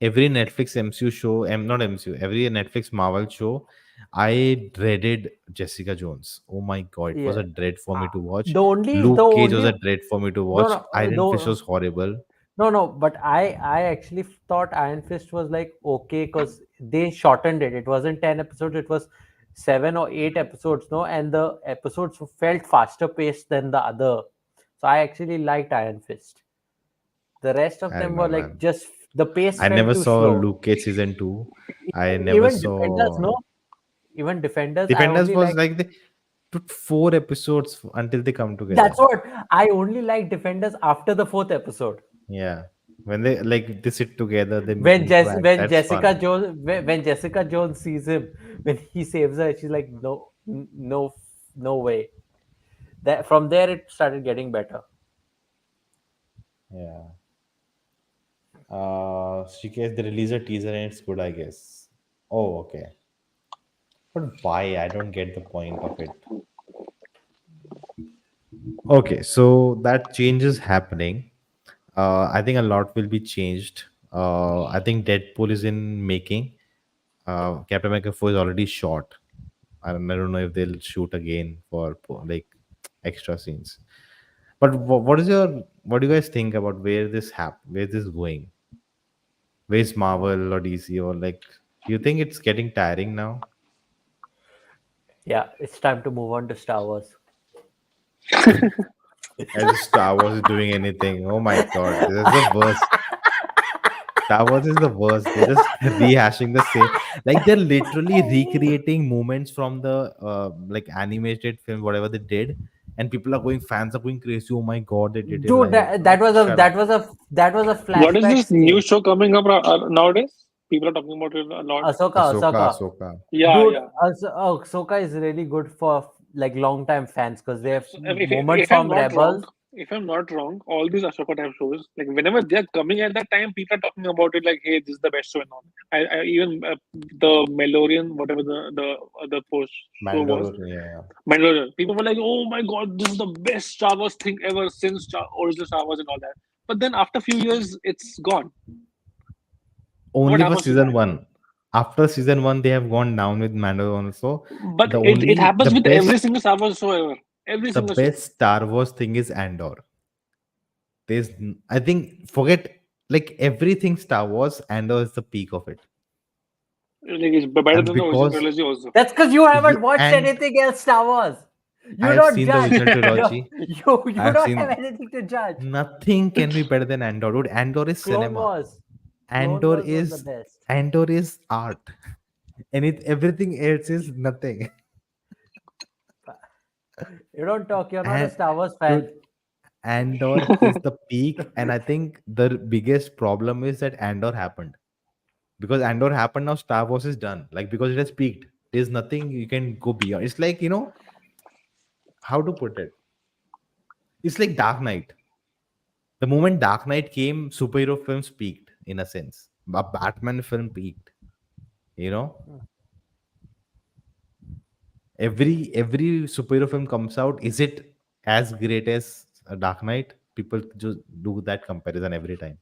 every Netflix MCU show, not MCU, every Netflix Marvel show, I dreaded Jessica Jones. Oh my god, it was yeah. a dread for me to watch. The Luke Cage was only a dread for me to no watch. no Iron Fist no was horrible. no. But I actually thought Iron Fist was like okay because they shortened it. It wasn't 10 episodes. It was 7 or 8 episodes. No, and the episodes felt faster paced than the other. So I actually liked Iron Fist. The rest of I them don't were know, like man. just the pace I felt never too saw slow. Luke Cage season 2. I never Even Defenders, saw no, even Defenders, I Defenders only was like. like they took 4 episodes until they come That's together. what I only like Defenders after the fourth episode. Yeah. When they sit together, they interact. When That's fun. When Jessica Jones sees him, when he saves her, she's like, no, no, no way. That from there it started getting better. Yeah. She guess they release a teaser and it's good, I guess. Oh, okay. But why? I don't get the point of it. Okay, so that change is happening. I think a lot will be changed. I think Deadpool is in making. Captain America 4 is already shot. I don't know if they'll shoot again for like extra scenes. But what do you guys think about where this is going? Where's Marvel or DC or like? Do you think it's getting tiring now? Yeah, it's time to move on to Star Wars. As if Star Wars is doing anything. Oh my god, this is the worst. Star Wars is the worst. They're just rehashing the same. Like they're literally recreating moments from the like animated film, whatever they did, and people are going. Fans are going crazy. Oh my god, they did it Dude, like like shut up. that was a What is flashback this new scene. show coming up nowadays? People are talking about it a lot. Ahsoka, Ahsoka. Ahsoka. Yeah, Dude, yeah. Ahsoka is really good for like long time fans because they have So moments if I'm from not wrong, Rebels. all these Ashoka type shows, like whenever they're coming at that time, people are talking about it like, "Hey, this is the best show," and all. I even the Melorian, whatever the other post show was, Mandalorian, yeah. Mandalorian. People were like, "Oh my god, this is the best Star Wars thing ever since original Star Wars and all that." But then after a few years, it's gone. What Only for happens to season that? one. After season one, they have gone down with Mandalorian. So But it happens with every single Star Wars show ever. Every the single show. best Star Wars thing is Andor. I think forget like everything Star Wars, Andor is the peak of it. Like it's better And than the original because trilogy also. That's because you haven't watched and anything else Star Wars. I You have don't seen the judge. original You trilogy. I you have don't have seen anything to judge. nothing can be better than Andor. Dude, Andor is Clone cinema. Wars. Clone Andor Wars was the is best. Andor is art. And everything else is nothing. You don't talk. You're not a And Star Wars dude, fan. Andor is the peak, and I think the biggest problem is that Andor happened. Because Andor happened, now Star Wars is done. Like because it has peaked. There's nothing you can go beyond. It's like, how to put it? It's like Dark Knight. The moment Dark Knight came, superhero films peaked in a sense. A Batman film peaked. You know, every superhero film comes out. Is it as great as a Dark Knight? People just do that comparison every time.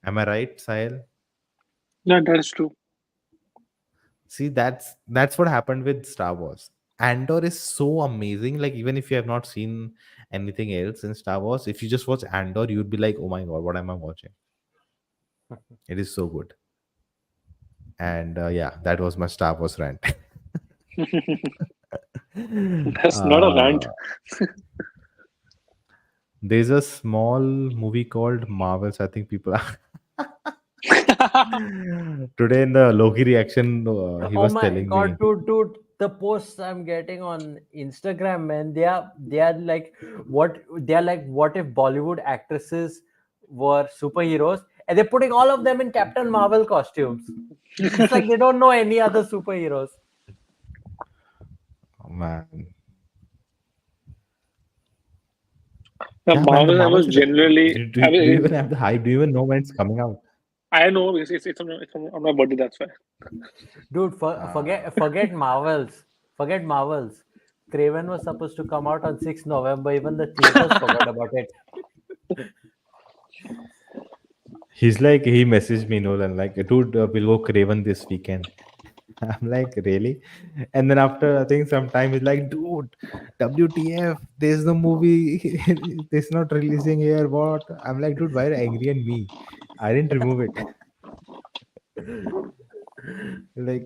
Am I right, Sahil? Yeah, that's true. See, that's what happened with Star Wars. Andor is so amazing. Like even if you have not seen anything else in Star Wars, if you just watch Andor, you'd be like, "Oh my god, what am I watching?" It is so good. And yeah, that was my Star Wars rant. That's not a rant. uh, there's a small movie called Marvels. I think people are today in the Loki reaction. He Oh was my telling me, god, dude, the posts I'm getting on Instagram, man, they are like what if Bollywood actresses were superheroes and they're putting all of them in Captain Marvel costumes. It's like they don't know any other superheroes. oh, "Man, The yeah, man, the Marvel, I was Marvels is. generally, Do you even have the hype? Do you even know when it's coming out?" I know it's on my birthday. That's why. Dude, Uh, forget Marvels. Forget Marvels. Craven was supposed to come out on 6th November. Even the theaters forgot about it. He's like, he messaged me, Nolan, like, "Dude, we'll go Craven this weekend." I'm like, really? And then after, I think some time, he's like, "Dude, WTF, there's the movie, it's not releasing here, what?" I'm like, "Dude, why are you angry at me? I didn't remove it." Like,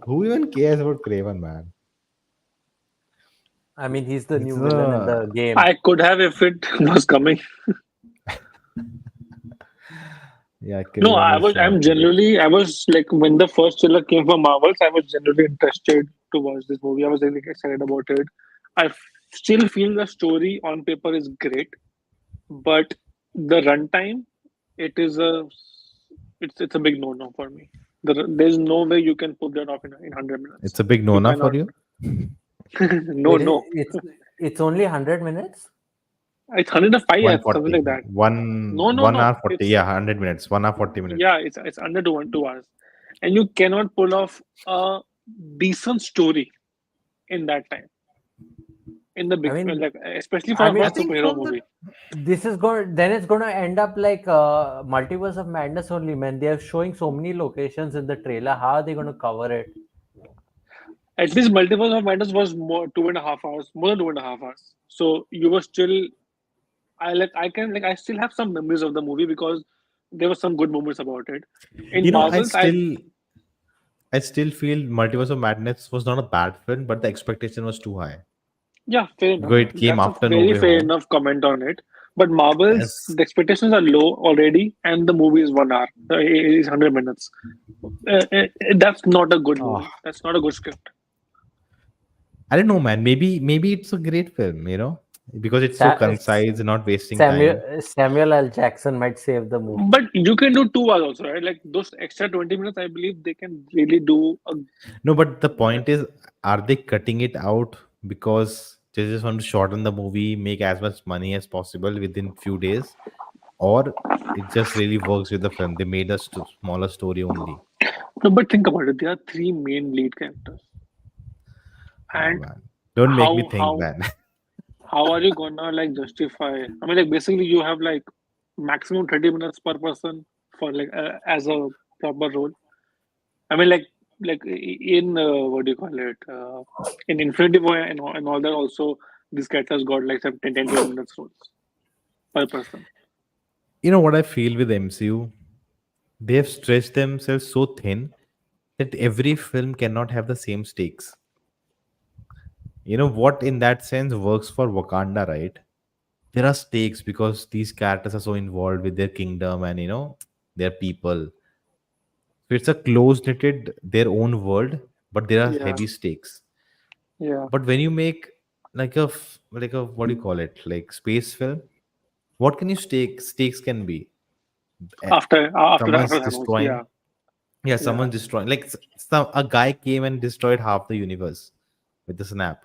who even cares about Craven, man? I mean, he's the It's new villain in the game. I could have if it was coming. yeah, No, Craven is pretty. I was like, when the first trailer came for Marvels, I was generally interested to watch this movie. I was really excited about it. Still feel the story on paper is great, but the runtime, it is a, it's a big no-no for me. There's no way you can pull that off in 100 minutes. It's a big You no-no for cannot. you? No, Wait, no. it's only 100 minutes? It's 105, yeah, something 140. like that. One No, no, one no. hour 40. It's Yeah, 100 minutes. 1 hour 40 minutes. Yeah, it's under 2 hours, and you cannot pull off a decent story in that time. In the I big, mean, like especially for I a mean, I first think superhero from the movie. this is going. Then it's going to end up like Multiverse of Madness only, man. They are showing so many locations in the trailer. How are they going to cover it? At least Multiverse of Madness was more 2.5 hours, more than 2.5 hours. So you were still. I still have some memories of the movie because there were some good moments about it. In you know, Marvels, I still feel Multiverse of Madness was not a bad film, but the expectation was too high. yeah, fair enough. Because it came That's a after No very Way fair Home. enough comment on it. But Marvels, As the expectations are low already, and the movie is 1 hour. It is 100 minutes. That's not a good oh, movie. That's not a good script. I don't know, man. Maybe it's a great film, because it's so Sa- concise, not wasting time. Samuel L. Jackson might save the movie. But you can do 2 hours also, right? Like those extra 20 minutes, I believe they can really do a. No, but the point is, are they cutting it out because they just want to shorten the movie, make as much money as possible within few days, or it just really works with the film? They made a smaller story only. No, but think about it. There are three main lead characters, Oh and man, don't make me how think, how man. how are you gonna like justify? I mean, like basically you have like maximum 30 minutes per person for like as a proper role. I mean, like in what do you call it? In Infinity War and all that also, these characters got like some 10 12 minutes roles. per person. You know what I feel with MCU? They have stretched themselves so thin that every film cannot have the same stakes. You know what, in that sense, works for Wakanda, right? There are stakes because these characters are so involved with their kingdom and their people. So it's a close knitted, their own world, but there are Yeah, heavy stakes. yeah. But when you make like a what do you call it, like space film, what can you stakes can be? Eh, After Someone's Thanos, destroying. yeah, Yeah, yeah, someone's destroying. Like a guy came and destroyed half the universe with a snap.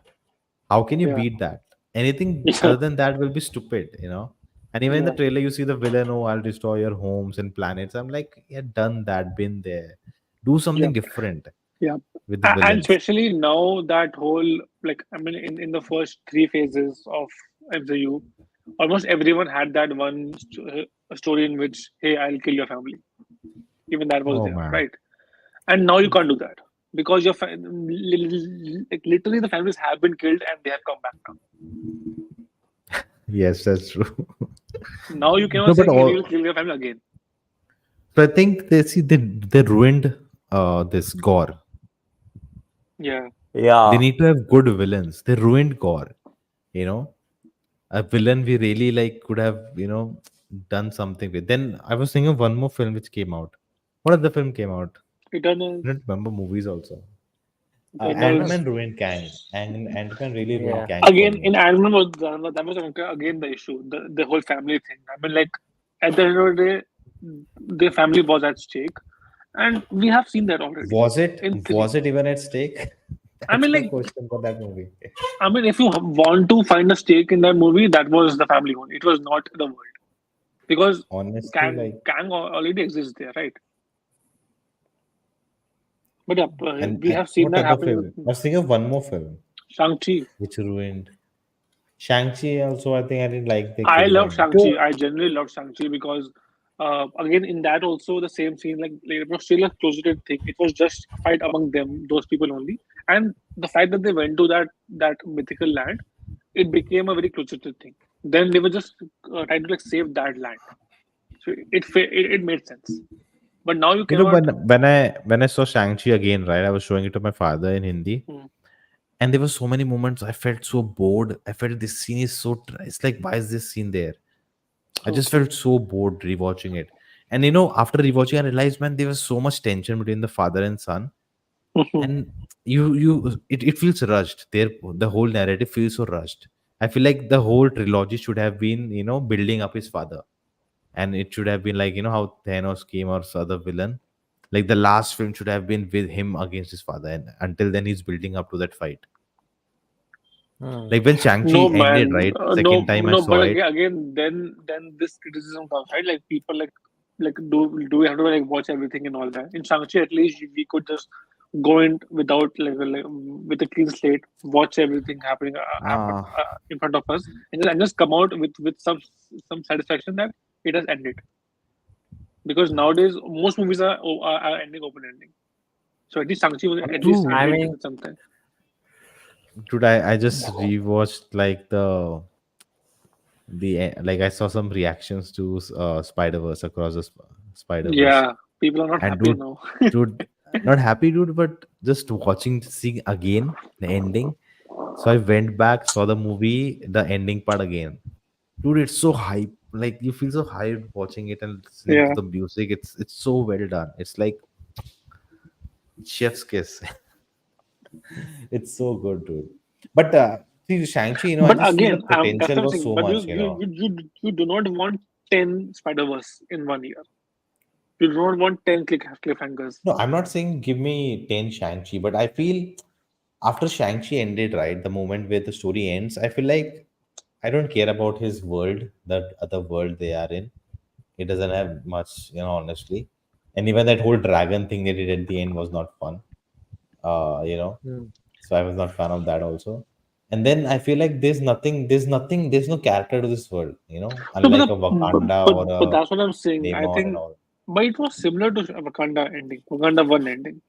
How can you yeah, beat that? Anything yeah, other than that will be stupid. And even in the yeah, trailer, you see the villain, oh, I'll destroy your homes and planets. I'm like, yeah, done that, been there. Do yeah, something different yeah. with the And villains. especially now that whole, like, I mean, in the first three phases of MCU, almost everyone had that one story in which, hey, I'll kill your family. Even that was Oh there, man. right? And now you can't do that because like, literally the families have been killed and they have come back now. Yes, that's true. Now you No, cannot say but you will all. kill your family again. So I think they ruined this gore. Yeah, They Yeah. need to have good villains. They ruined gore. You know, a villain we really like could have done something with. Then I was thinking of one more film which came out. What other film came out? I Eternals, don't remember movies also. Eternals. Ant-Man ruined Kang. Ant-Man really ruined Yeah. Kang for Again, me. in Ant-Man was that was again the issue, the whole family thing. I mean, like at the end of the day, their family was at stake, and we have seen that already Was it? in three. Was it even at stake? I That's mean, my like, question for that movie. if you want to find a stake in that movie, that was the family one. It was not the world because Honestly, Kang like, Kang already exists there, right? But yeah, we and have seen what that other happening film? I with was thinking of one more film Shang-Chi. which ruined Shang-Chi. Also, I think I didn't like they I killed love him. Shang-Chi. I generally love Shang-Chi because, again, in that also the same scene, like it was still a closeted thing. It was just a fight among them, those people only. And the fact that they went to that mythical land, it became a very closeted thing. Then they were just trying to like save that land, so it made sense. But now you You know, cannot. when I saw Shang-Chi again, right? I was showing it to my father in Hindi, Hmm, and there were so many moments I felt so bored. I felt this scene is so. It's like, why is this scene there? I just okay. felt so bored rewatching it. And after rewatching, I realized, man, there was so much tension between the father and son, Mhm. and it feels rushed. The whole narrative feels so rushed. I feel like the whole trilogy should have been, building up his father, and it should have been like how Thanos came or some other villain. Like the last film should have been with him against his father, and until then he's building up to that fight. Hmm. Like when Shang-Chi No, ended, man. right? No, Second time I no. saw But it. again, then this criticism comes, right? Like people like do we have to like watch everything and all that? In Shang-Chi, at least we could just go in without like with a clean slate, watch everything happening happen Ah, in front of us, and just come out with some satisfaction that it has ended. Because nowadays most movies are ending open ending. So at least Shang-Chi was at least true. I ended mean, with something. Dude, I just rewatched like like I saw some reactions to Spider-Verse across the Spider-Verse. Yeah, people are not And happy dude, now. not happy, dude, but just watching, seeing again the ending. So I went back, saw the movie, the ending part again. Dude, it's so hype. Like you feel so hyped watching it and listening to Yeah. the music. It's so well done. It's like chef's kiss. It's so good, dude. But see, Shang-Chi, But I just feel the again, that's potential what I'm was saying. so But much. you do not want 10 Spider-Verse in 1 year. You do not want 10 cliffhangers. No, I'm not saying give me 10 Shang-Chi, but I feel after Shang-Chi ended, right, the moment where the story ends, I feel like I don't care about his world, that other world they are in. It doesn't have much, honestly. And even that whole dragon thing they did at the end was not fun. hmm. So I was not fan of that also. And then I feel like there's nothing, there's no character to this world, No, unlike a Wakanda or but a that's what I'm saying. I Namor and think, all. but it was similar to Wakanda ending, Wakanda 1 ending.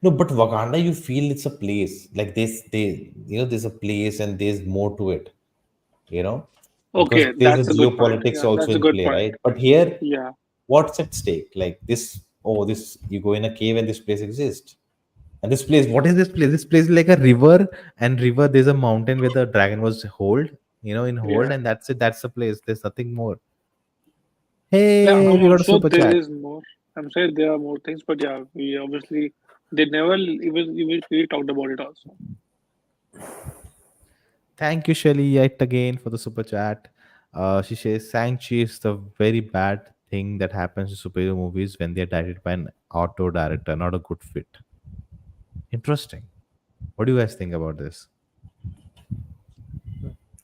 No, but Wakanda, you feel it's a place. Like there's a place and there's more to it. you know, because Okay, there's a that's a good point. geopolitics Yeah, also that's a in good play, point. right? But here, Yeah. what's at stake? Like this, oh, this you go in a cave and this place exists. And this place, what is this place? This place is like a river, and river there's a mountain where the dragon was hold, in hold, Yeah. and that's it. That's the place. There's nothing more. Yeah, Hey, we I'm got a sure super there chat. is more. I'm sure there are more things, but yeah, we obviously they never even really talked about it also. Thank you, Shelly, yet again for the super chat. She says, Shang-Chi is the very bad thing that happens to superhero movies when they're directed by an auto director, not a good fit. Interesting. What do you guys think about this?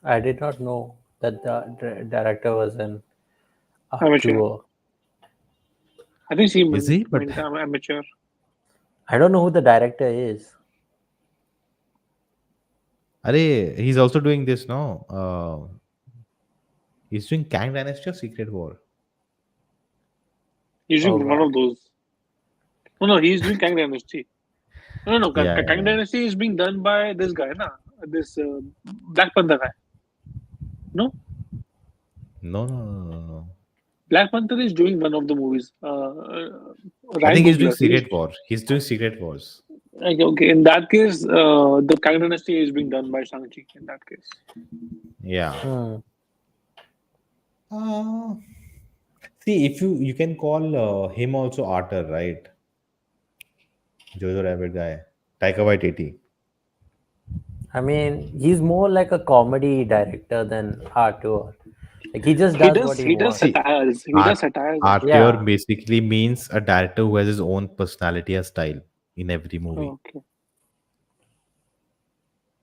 I did not know that the director was an Amateur. actor. I think she Is he? But meant amateur. I don't know who the director is. he's also doing this, no? He's doing Kang Dynasty or Secret War? Using Oh one God. of those. No, no, he's doing Kang Dynasty. No, no, Yeah, yeah, Kang yeah. Dynasty is being done by this guy, na? This Black Panther guy. No, No, no, no, no, no. Black Panther is doing one of the movies. I Ryan think he's doing Coogler. Secret War. He's doing Secret Wars. Okay. In that case, the Kang Dynasty is being done by Shang-Chi. In that case, Yeah. Hmm. Uh, See, if you can call him also Arthur, right? Jojo Rabbit guy, Taika Waititi. I mean, he's more like a comedy director than auteur. Like he just he does does what he he does wants. See, satires. He does art satires and stuff. Arthur Yeah. basically means a director who has his own personality or style in every movie. Okay.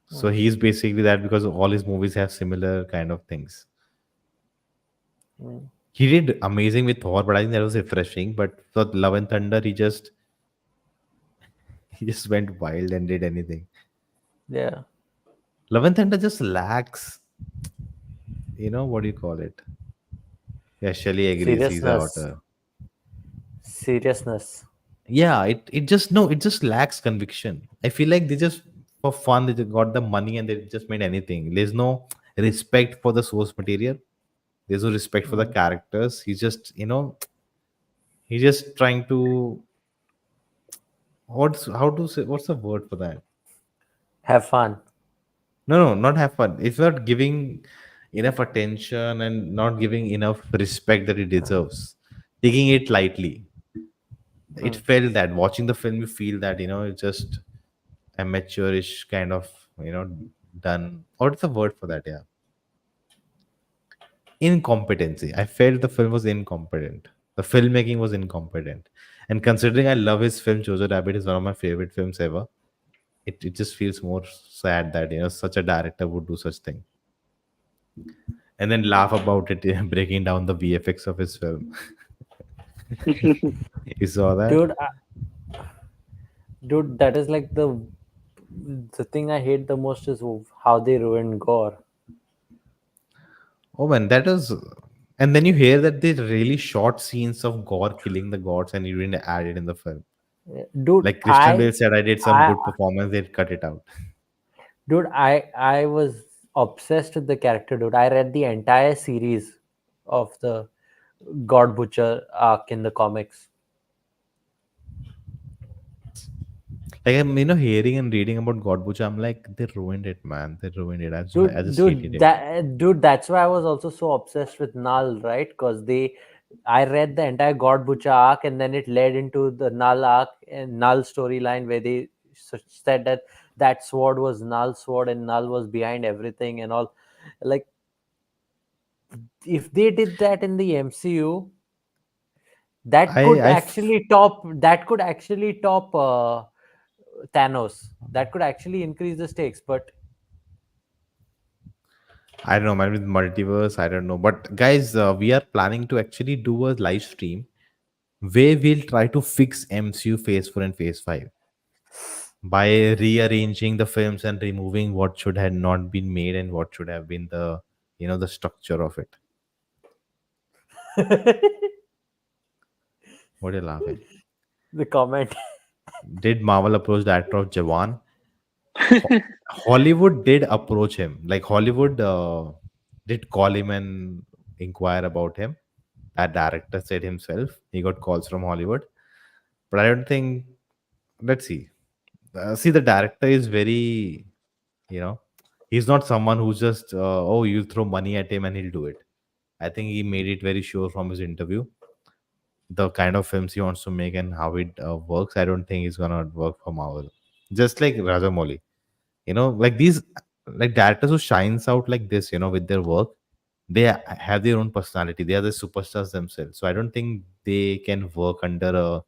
So he's basically that because all his movies have similar kind of things. Mm. He did amazing with Thor, but I think that was refreshing. But for Love and Thunder, he just went wild and did anything. Yeah. Love and Thunder just lacks, what do you call it? Yeah, Shelley agrees. He's a Seriousness. author. Seriousness. Yeah, it just no, it just lacks conviction. I feel like they just for fun they just got the money and they just made anything. There's no respect for the source material. There's no respect for the Mm. characters. He's just trying to what's the word for that? Have fun. No, not have fun. It's not giving enough attention and not giving enough respect that it deserves. Taking it lightly. It Mm. felt that watching the film, you feel that it's just amateurish kind of done. What's the word for that? Yeah, incompetency. I felt the film was incompetent. The filmmaking was incompetent. And considering I love his film, Jojo Rabbit is one of my favorite films ever. It just feels more sad that such a director would do such thing and then laugh about it, breaking down the VFX of his film. You saw that? Dude, dude, that is like the thing I hate the most is how they ruined gore. Oh man, that is. And then you hear that they really short scenes of gore killing the gods, and you didn't add it in the film. Dude, Like Christian Bale said, I did some I good performance. They'd cut it out. dude, I was obsessed with the character, dude. I read the entire series of the God Butcher arc in the comics. Like I'm, hearing and reading about God Butcher, I'm like, they ruined it, man. They ruined it. I just hated Dude, it. that's why I was also so obsessed with Null, right? Because I read the entire God Butcher arc, and then it led into the Null arc and Null storyline where they said that that sword was Null's sword and Null was behind everything and all. Like, if they did that in the MCU, I I f- that could actually top Thanos. That could actually increase the stakes, but I don't know, man. With multiverse, I don't know. But guys, we are planning to actually do a live stream where we'll try to fix MCU Phase 4 and Phase 5 by rearranging the films and removing what should have not been made and what should have been the structure of it. What are you laughing? the comment. Did Marvel approach the actor of Jawan? Hollywood did approach him. Like Hollywood, did call him and inquire about him. That director said himself he got calls from Hollywood, but I don't think. Let's see. See, the director is very, you know, he's not someone who's just oh, you throw money at him and he'll do it. I think he made it very sure from his interview the kind of films he wants to make and how it works. I don't think he's gonna work for Marvel. Just like Rajamouli, like these, like directors who shines out like this, with their work, they have their own personality. They are the superstars themselves. So I don't think they can work under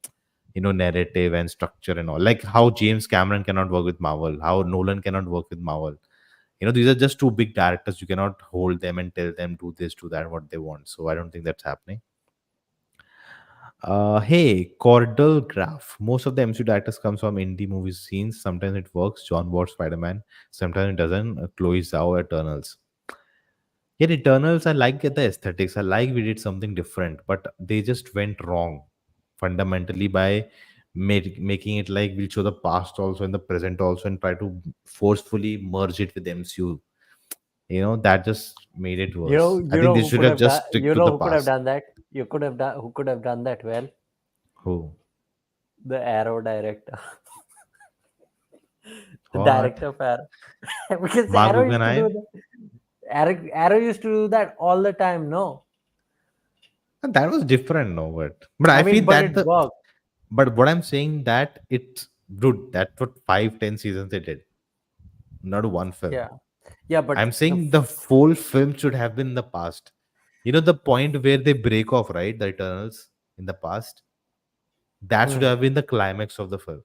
a narrative and structure and all. Like how James Cameron cannot work with Marvel, how Nolan cannot work with Marvel. These are just two big directors. You cannot hold them and tell them do this, do that, what they want. So I don't think that's happening. Hey, Cordell Graph. Most of the MCU directors comes from indie movie scenes. Sometimes it works. John Watt, Spider-Man. Sometimes it doesn't. Chloe Zhao, Eternals. Yet Eternals, I like the aesthetics. I like we did something different, but they just went wrong fundamentally by making it like we'll show the past also and the present also and try to forcefully merge it with MCU. That just made it worse. I think they Who should could have have done, just stick to the who could have past. done that? You could have done Who could have done that well? Who? The Arrow director. The What? director of Arrow. Because Mark Arrow used to Guggenheim? do that. Arrow used to do that all the time, no? And that was different, no, but I I feel mean, but that it worked. but what I'm saying that it's dude, that's what 5-10 seasons they did, not one film. Yeah. Yeah, but I'm saying the full film should have been in the past. The point where they break off, right? The Eternals in the past, that should hmm, have been the climax of the film.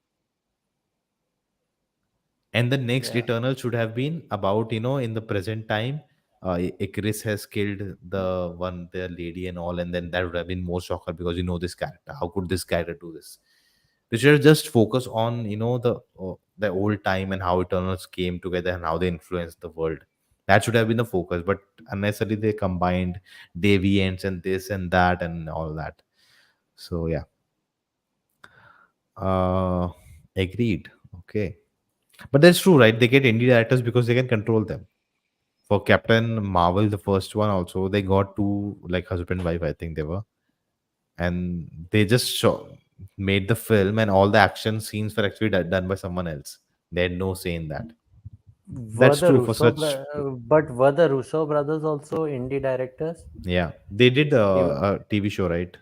And the next yeah. Eternal should have been about, in the present time, Icarus has killed the lady and all, and then that would have been more shocker because this character. How could this character do this? They should have just focus on, the old time and how Eternals came together and how they influenced the world. That should have been the focus, but unnecessarily they combined deviants and this and that and all that. So yeah, uh, agreed. Okay. But that's true, right? They get indie directors because they can control them. For Captain Marvel, the first one also, they got two like husband and wife, I think they were, and they just made the film, and all the action scenes were actually done by someone else. They had no say in that. Were That's the true for such. But were the Russo brothers also indie directors? Yeah, they did Even, a TV show, right?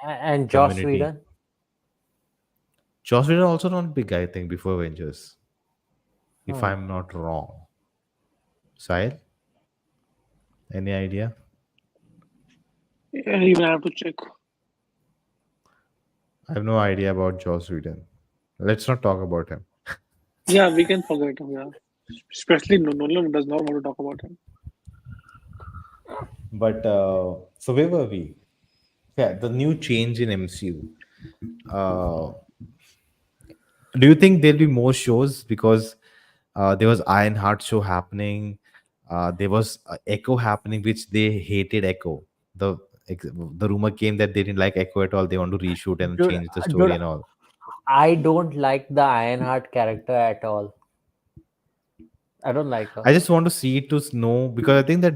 and Joss Community. Whedon? Joss Whedon also not big, I think, before Avengers, if Hmm. I'm not wrong. Sahil, any idea? Yeah, even I have to check. I have no idea about Joss Whedon. Let's not talk about him. Yeah, we can forget him. Yeah, especially Nolan does not want to talk about him. But so where were we? Yeah, the new change in MCU. Uh, do you think there'll be more shows because there was Ironheart show happening, there was Echo happening, which they hated Echo. The rumor came that they didn't like Echo at all. They want to reshoot and Dude, change the dude, story and all. I don't like the Ironheart character at all. I don't like her. I just want to see it to know because I think that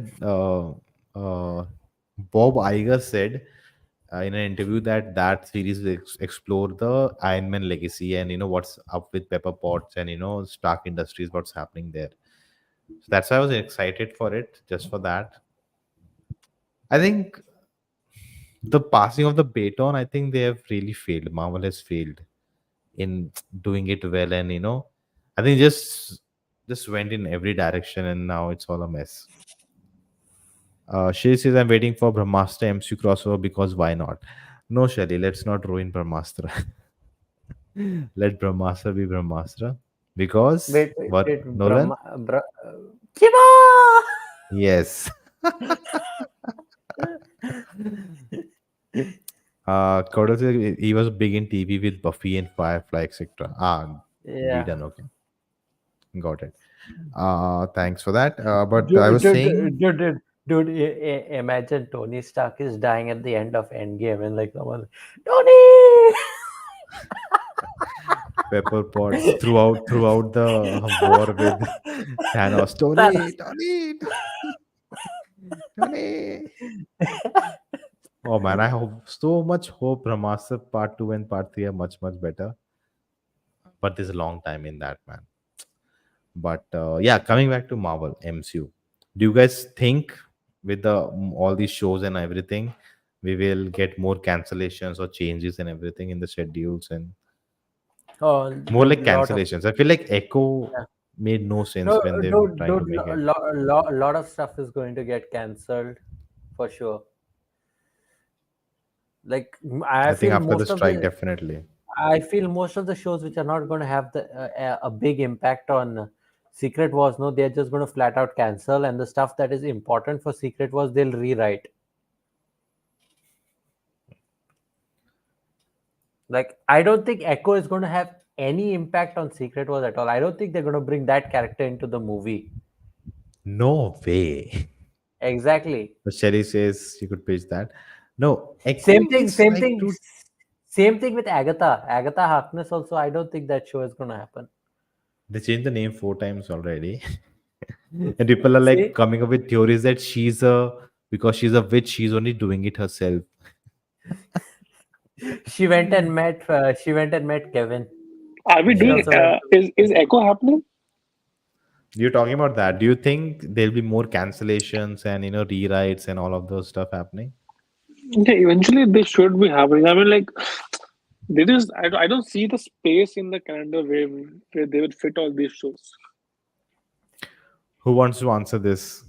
Bob Iger said in an interview that that series will explore the Iron Man legacy and what's up with Pepper Potts and Stark Industries, what's happening there. So that's why I was excited for it, just for that. I think the passing of the baton, I think they have really failed. Marvel has failed in doing it well, and I think just went in every direction, and now it's all a mess. She says I'm waiting for Brahmastra MCU crossover because why not? No, Shelly, let's not ruin Brahmastra. Let Brahmastra be Brahmastra because what Wait, Nolan? Kiba! Yes. Kodo said he was big in TV with Buffy and Firefly, etc. Be Yeah. done. Okay, got it. Thanks for that. But I was saying, Dude, imagine Tony Stark is dying at the end of Endgame and like someone, Tony! Pepper Potts throughout the war with Thanos. Thanos. Tony. Honey. Oh man, I hope so much hope Brahmastra part 2 and part 3 are much better. But there's a long time in that, man. But yeah, coming back to Marvel MCU, do you guys think with the all these shows and everything, we will get more cancellations or changes and everything in the schedules and Oh, more like lot of cancellations? I feel like Echo yeah. made no sense No, when they were dude, trying to dude, make it. lot of stuff is going to get cancelled for sure. Like I think after the strike, definitely. I feel most of the shows which are not going to have a big impact on Secret Wars, no, they're just going to flat out cancel, and the stuff that is important for Secret Wars, they'll rewrite. Like, I don't think Echo is going to have any impact on Secret Wars at all. I don't think they're going to bring that character into the movie. No way. Exactly. But Sherry says she could pitch that. No, Same Echo thing. is Same like thing. too. Same thing with Agatha. Agatha Harkness also. I don't think that show is going to happen. They changed the name 4 times already. And people are like See, coming up with theories that because she's a witch, she's only doing it herself. she went and met. She went and met Kevin. Are we She Yeah. doing? also went. Is Echo happening? You're talking about that. Do you think there'll be more cancellations and rewrites and all of those stuff happening? Okay, eventually they should be happening. I mean, like there is. I don't see the space in the calendar where they would fit all these shows. Who wants to answer this?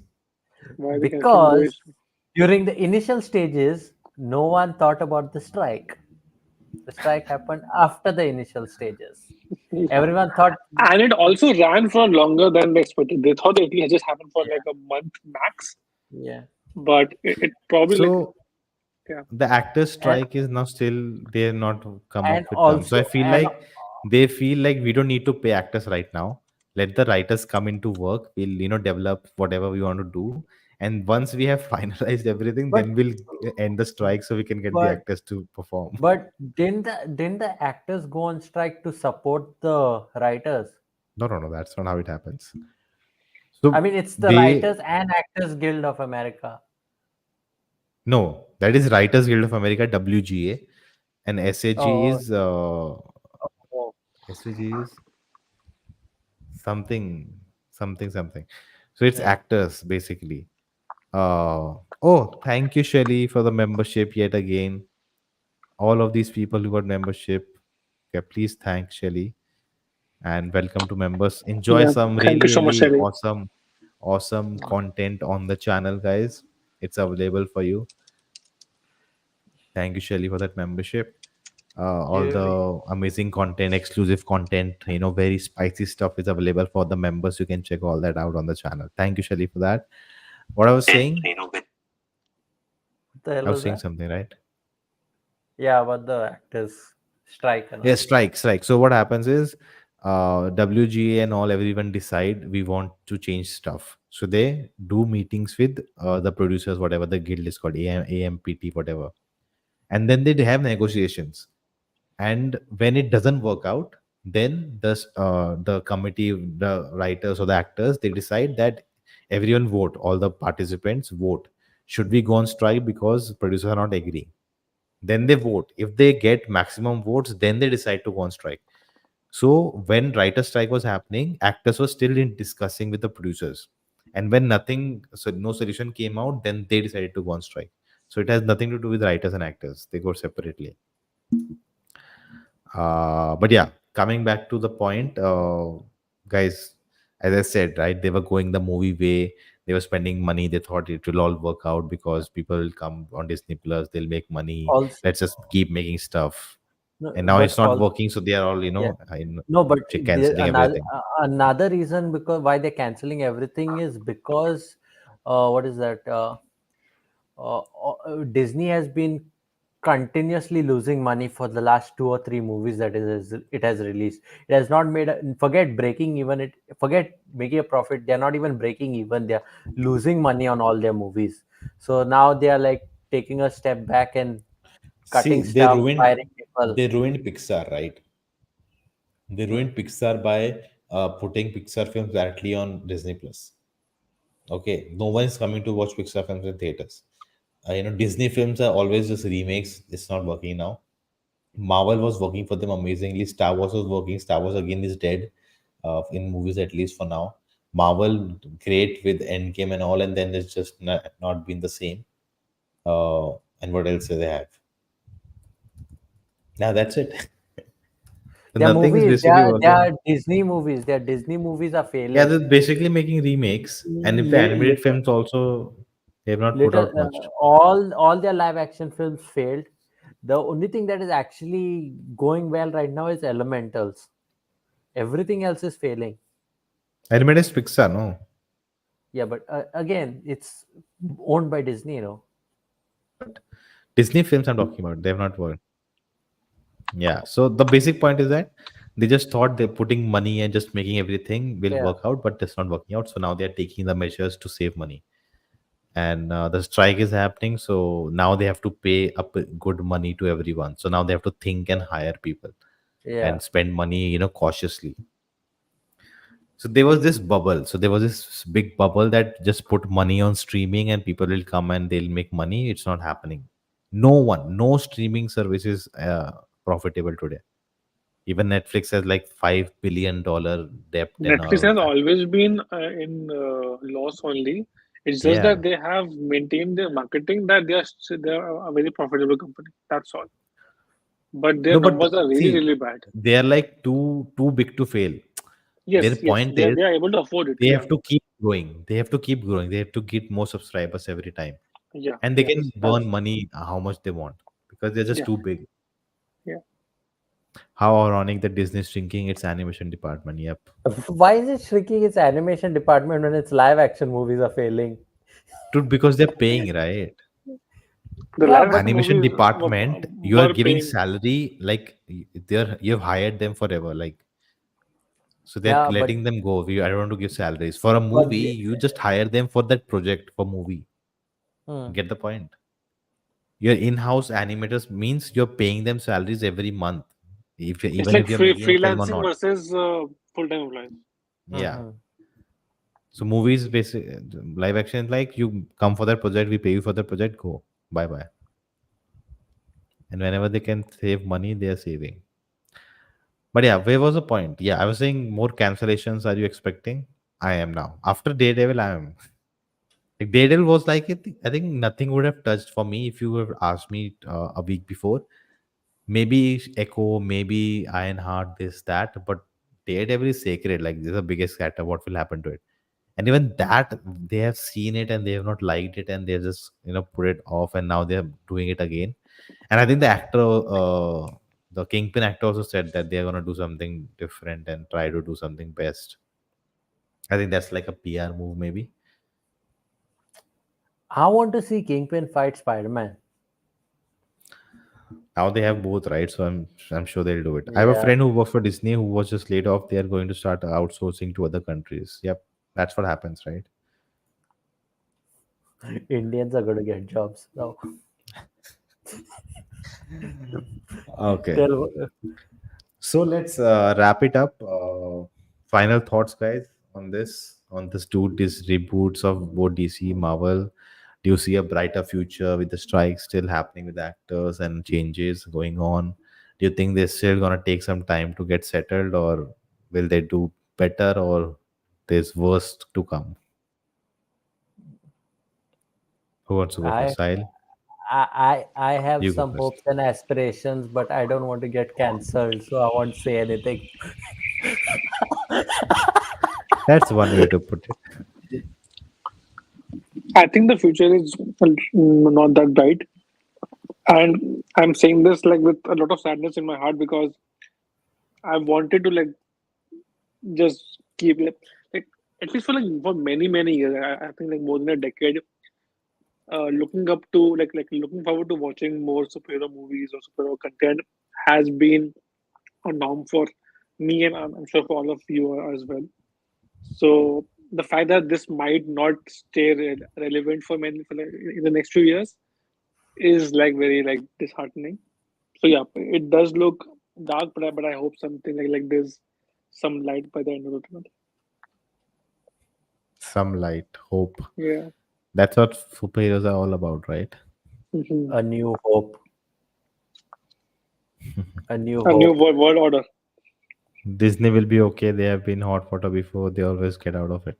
Why are they canceling Because those? during the initial stages, no one thought about the strike. The strike happened after the initial stages. Everyone thought, And it also ran for longer than they expected. They thought it had just happened for yeah, like a month max, yeah, but it probably like So yeah. the actors and strike is now still they're not come and up with terms. So I also feel and like they feel like we don't need to pay actors right now. Let the writers come into work. We'll develop whatever we want to do. And once we have finalized everything, but then we'll end the strike so we can get the but actors to perform. but didn't the actors go on strike to support the writers? No, no, no. That's not how it happens. I So mean, it's the they Writers and Actors Guild of America. no, that is Writers Guild of America (WGA), and SAG Oh, is oh, SAG is something something. So it's yeah. actors basically. Oh, thank you, Shelly, for the membership yet again. All of these people who got membership, okay, please thank Shelly and welcome to members. Enjoy Yeah. some Thank you so much, really Shelly. awesome content on the channel, guys. It's available for you. Thank you, Shelly, for that membership. All You, the amazing content, exclusive content, very spicy stuff is available for the members. You can check all that out on the channel. Thank you, Shelly, for that. What I was saying, what the hell I was was saying that? something, right? Yeah, about the actors strike and Yeah, all. strike. So what happens is, WGA and all everyone decide we want to change stuff. So they do meetings with the producers, whatever the guild is called, AMPT, whatever, and then they have negotiations. And when it doesn't work out, then the committee, the writers or the actors, they decide that everyone vote, all the participants vote, should we go on strike because producers are not agreeing. Then they vote. If they get maximum votes, then they decide to go on strike. So when writer strike was happening, actors were still in discussing with the producers, and when nothing, so no solution came out, then they decided to go on strike. So it has nothing to do with writers and actors; they go separately. But yeah, coming back to the point, guys, as I said, right, they were going the movie way. They were spending money. They thought it will all work out because people will come on Disney Plus. They'll make money. Also, Let's just keep making stuff. no, And now but it's not all working, so they are all yeah. No, but canceling everything. another reason because why they're canceling everything is because what is that? Disney has been continuously losing money for the last 2 or 3 movies that it has released. It has not made forget breaking even. It forget making a profit. They're not even breaking even. They're losing money on all their movies. So now they are like taking a step back and cutting See, they stuff, ruined firing people. they ruined Pixar, right? They Hmm. ruined Pixar by putting Pixar films directly on Disney Plus. Okay, no one is coming to watch Pixar films in theaters. Disney films are always just remakes. It's not working now. Marvel was working for them amazingly. Star Wars was working. Star Wars again is dead, in movies at least for now. Marvel great with Endgame and all, and then it's just not been the same. And what else do they have? Now that's it. Their Nothing is movies, basically they working. are Disney movies. Their Disney movies are Yeah, failing. they're basically making remakes, and if the animated Little, films also, they have not put little, out much. all their live action films failed. The only thing that is actually going well right now is Elementals. Everything else is failing. Animated is Pixar, no? Yeah, but again, it's owned by Disney, Yeah, but Disney films I'm talking about, they have not worked. Yeah. So the basic point is that they just thought they're putting money and just making everything will Yeah, work out, but it's not working out. So now they're taking the measures to save money. And the strike is happening. So now they have to pay up good money to everyone. So now they have to think and hire people yeah, and spend money, cautiously. So there was this bubble. So there was this big bubble that just put money on streaming and people will come and they'll make money. It's not happening. No streaming service is profitable today. Even Netflix has like $5 billion debt and Netflix all of has that. always been in loss only. It's just that Yeah. they have maintained their marketing that they are a very profitable company. That's all. But their No, but numbers are really see, really bad. they are like too big to fail. Their Yes, yes, point is they are able to afford it. they Yeah, have to keep growing. They have to keep growing. They have to get more subscribers every time. yeah, And they yeah. can burn That's money how much they want because they're just yeah, too big. yeah. How ironic that Disney is shrinking its animation department. Yep. why is it shrinking its animation department when its live action movies are failing? Dude, because they're paying, right? The Yeah, live but action Animation movies department, you are were giving paying. salary like you've hired them forever. Like so they're yeah, but letting them go. I don't want to give salaries. For a but movie, you just hire them for that project for movie. hmm. Get the point? Your in-house animators means you're paying them salaries every month. If It's even like if you're making a film or freelancing not. versus full-time employees. Yeah. Mhm. So movies basic live action is like you come for that project, we pay you for the project, go. Bye bye. And whenever they can save money, they are saving. But yeah, where was the point? Yeah, I was saying more cancellations are you expecting? I am now. After Daredevil, I am. Like Daredevil was like it. I think nothing would have touched for me if you would have asked me a week before. Maybe Echo, maybe Ironheart, this, that. But Daredevil is sacred. Like this is the biggest scatter. What will happen to it? And even that, they have seen it and they have not liked it and they just put it off and now they're doing it again. And I think the actor, the Kingpin actor also said that they're gonna do something different and try to do something best. I think that's like a PR move, maybe. I want to see Kingpin fight Spider-Man. Now they have both, right? So I'm sure they'll do it. I have a Yeah, friend who works for Disney who was just laid off. They are going to start outsourcing to other countries. Yep, that's what happens, right? Indians are going to get jobs now. Okay. Tell So let's wrap it up. Final thoughts, guys, on this dude, these reboots of both DC, Marvel. Do you see a brighter future with the strikes still happening with actors and changes going on? Do you think they're still gonna take some time to get settled, or will they do better, or there's worse to come? Who wants to go I first? Sahil, I have you go some first. hopes and aspirations, but I don't want to get cancelled, so I won't say anything. That's one way to put it. I think the future is not that bright, and I'm saying this like with a lot of sadness in my heart because I wanted to like just keep like at least for many years. I think like more than a decade. Looking up to looking forward to watching more superhero movies or superhero content has been a norm for me, and I'm sure for all of you as well. So the fact that this might not stay relevant for many for like, in the next few years is like very like disheartening. So yeah, it does look dark, but I hope something like there's some light by the end of the tunnel. some light, hope. Yeah. That's what superheroes are all about, right? Hmm. A new hope. A new A new hope. world order. Disney will be okay. They have been hot water before. They always get out of it.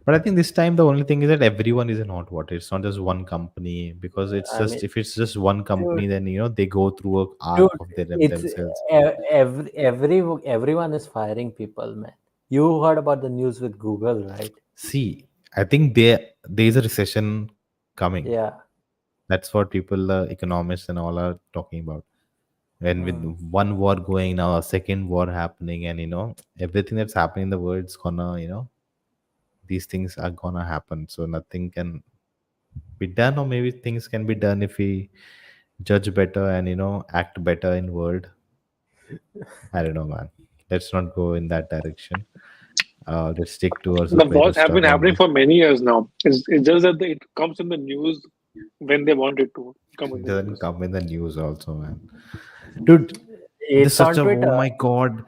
But I think this time the only thing is that everyone is in hot water. It's not just one company, because it's I mean, just, if it's just one dude, company, then they go through a arc dude, of them it's themselves. everyone is firing people, man. You heard about the news with Google, right? See, I think there is a recession coming. Yeah. That's what people, economists and all are talking about. And with Mm. one war going now, a second war happening, and everything that's happening in the world is gonna, these things are gonna happen. So nothing can be done, or maybe things can be done if we judge better and act better in world. I don't know, man. Let's not go in that direction. Let's stick to our The superhero wars have stuff been happening only. for many years now. It's just that it comes in the news when they want it to come in It the doesn't news. come in the news also, man. Dude, there's It's such on a, oh Twitter. my god,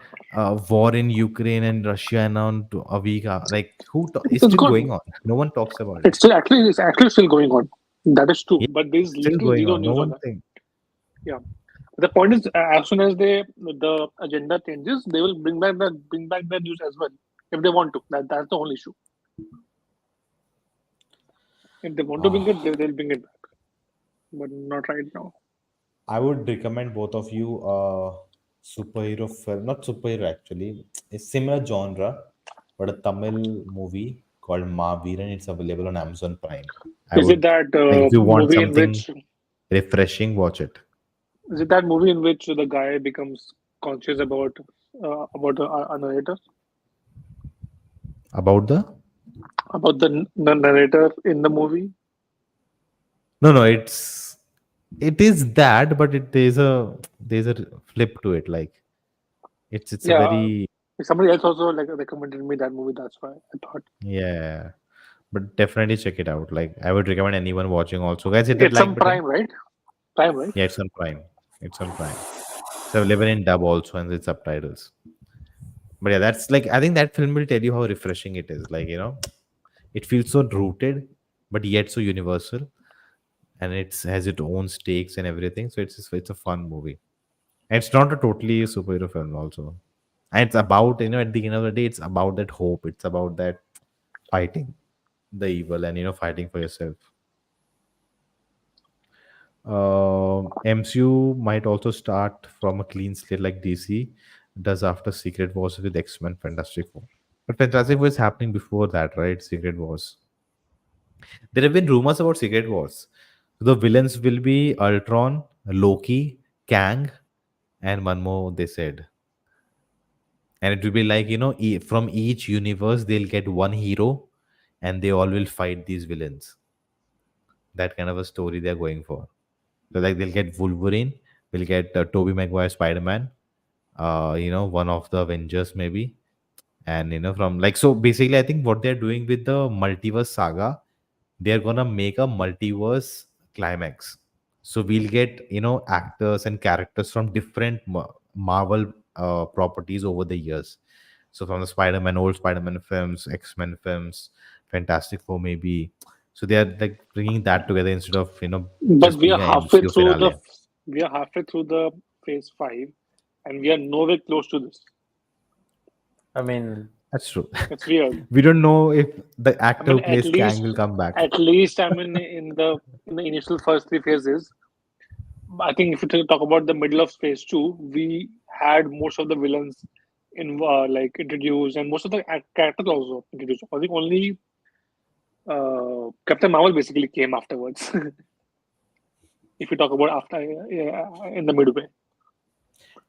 war in Ukraine and Russia announced a week. Like, it's It's still good. going on. No one talks about it. It's actually still going on. That is true. Yeah, But there's still little going zero on. No news on one that. thing. Yeah. The point is, as soon as the agenda changes, they will bring back the news as well if they want to. That's the whole issue. If they want to bring it, they'll bring it back, but not right now. I would recommend both of you superhero film, not superhero actually, a similar genre, but a Tamil movie called Maveeran. It's available on Amazon Prime. I Is it would, that like, if you want movie in something which refreshing, watch it. the guy becomes conscious about a narrator, About the about the narrator in the movie? No, no, it is that, but there's a flip to it. Like, it's a Yeah, very, somebody else also like recommended me that movie. That's why I thought yeah, but definitely check it out. Like, I would recommend anyone watching also. Guys, hit that it's like on button. Prime, right? Prime, right? Yeah, it's on Prime. It's on Prime. It's available in dub also and with subtitles. But yeah, that's like, I think that film will tell you how refreshing it is. Like, it feels so rooted, but yet so universal, and it has its own stakes and everything. So it's a fun movie. And it's not a totally superhero film also. And it's about, at the end of the day, it's about that hope. It's about that fighting the evil and fighting for yourself. MCU might also start from a clean slate like DC does after Secret Wars with X-Men Fantastic Four. But Fantastic Four is happening before that, right? Secret Wars. There have been rumors about Secret Wars. The villains will be Ultron, Loki, Kang, and one more, they said. And it will be like, from each universe, they'll get one hero and they all will fight these villains. That kind of a story they're going for. So, like, they'll get Wolverine, we'll get Tobey Maguire Spider Man, one of the Avengers maybe, and from, like, so basically, I think what they're doing with the multiverse saga, they're gonna make a multiverse climax. So we'll get actors and characters from different Marvel properties over the years. So from the Spider-Man, old Spider-Man films, X-Men films, Fantastic Four maybe. So they are like bringing that together instead of But just being an MCU finale. we are halfway through the phase 5, and we are nowhere close to this. I mean, That's true. It's weird. We don't know if the I actor mean, who plays Kang will come back. I mean, in the initial first 3 phases, I think if you talk about the middle of phase 2, we had most of the villains in like introduced, and most of the characters also introduced. I think only Captain Marvel basically came afterwards. If you talk about after in the midway.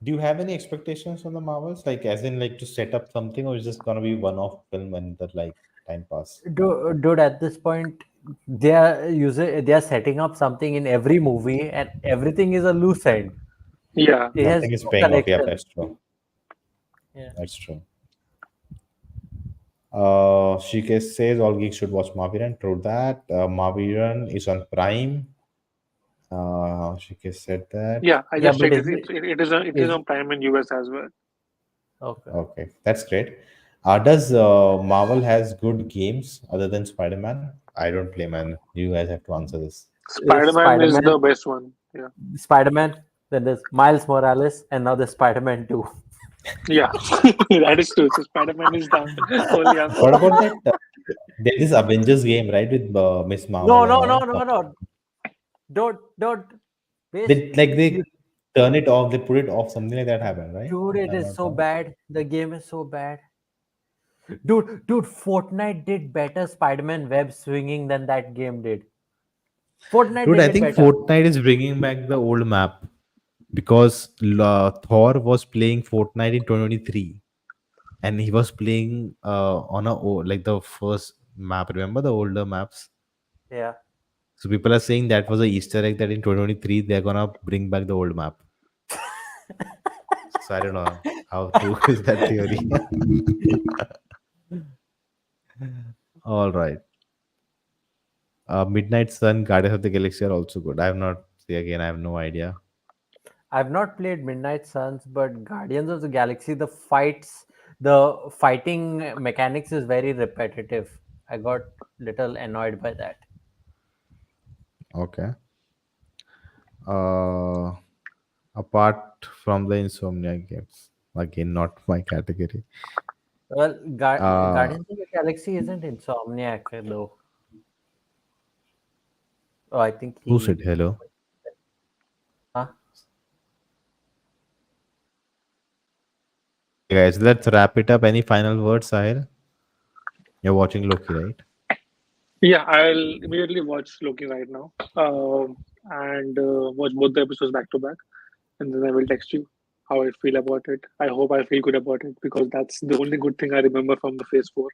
Do you have any expectations on the Marvels? Like, as in, like, to set up something, or is just gonna be one-off film and that, like, time pass? dude, at this point, they are setting up something in every movie, and everything is a loose end. Yeah, It has Nothing is no paying off. Yeah, connection. that's true. Yeah. That's true. Shike says all geeks should watch Maviran. True that. Maviran is on Prime. Shike said that. yeah. I Yeah, just but checked it. It is is on Prime in US as well. okay. Okay, that's great. Does Marvel has good games other than Spider-Man? I don't play, man. You guys have to answer this. Spider-Man is Spider-Man, the best one. Yeah. Spider-Man. Then there's Miles Morales, and now there's Spider-Man 2. Yeah. That is true. So Spider-Man is the only answer. What about that? There's this Avengers game, right, with Miss Marvel No, and no, all. no, no, no. Don't. Base, They you, turn it off. They put it off. Something like that happened, right? dude, If it I'm is not so wrong. bad. The game is so bad. Dude, Fortnite did better Spider-Man web swinging than that game did. Fortnite Dude, did I it think better. Fortnite is bringing back the old map because Thor was playing Fortnite in 2023 and he was playing on like the first map. Remember the older maps? Yeah. So people are saying that was a Easter egg that in 2023 they're gonna bring back the old map. So I don't know how true is that theory. All right. Midnight Sun, Guardians of the Galaxy are also good. I have not see again. I have no idea. I've not played Midnight Suns, but Guardians of the Galaxy, the fighting mechanics is very repetitive. I got little annoyed by that. Okay. Uh, Apart from the Insomnia games, again not my category. Well, Uh, Guardians of the Galaxy isn't Insomniac though. Oh, I think who said he. hello? Huh? Okay, guys, let's wrap it up. Any final words, Sahil? You're watching Loki, right? Yeah, I'll immediately watch Loki right now. And watch both the episodes back to back. And then I will text you how I feel about it. I hope I feel good about it because that's the only good thing I remember from the phase 4.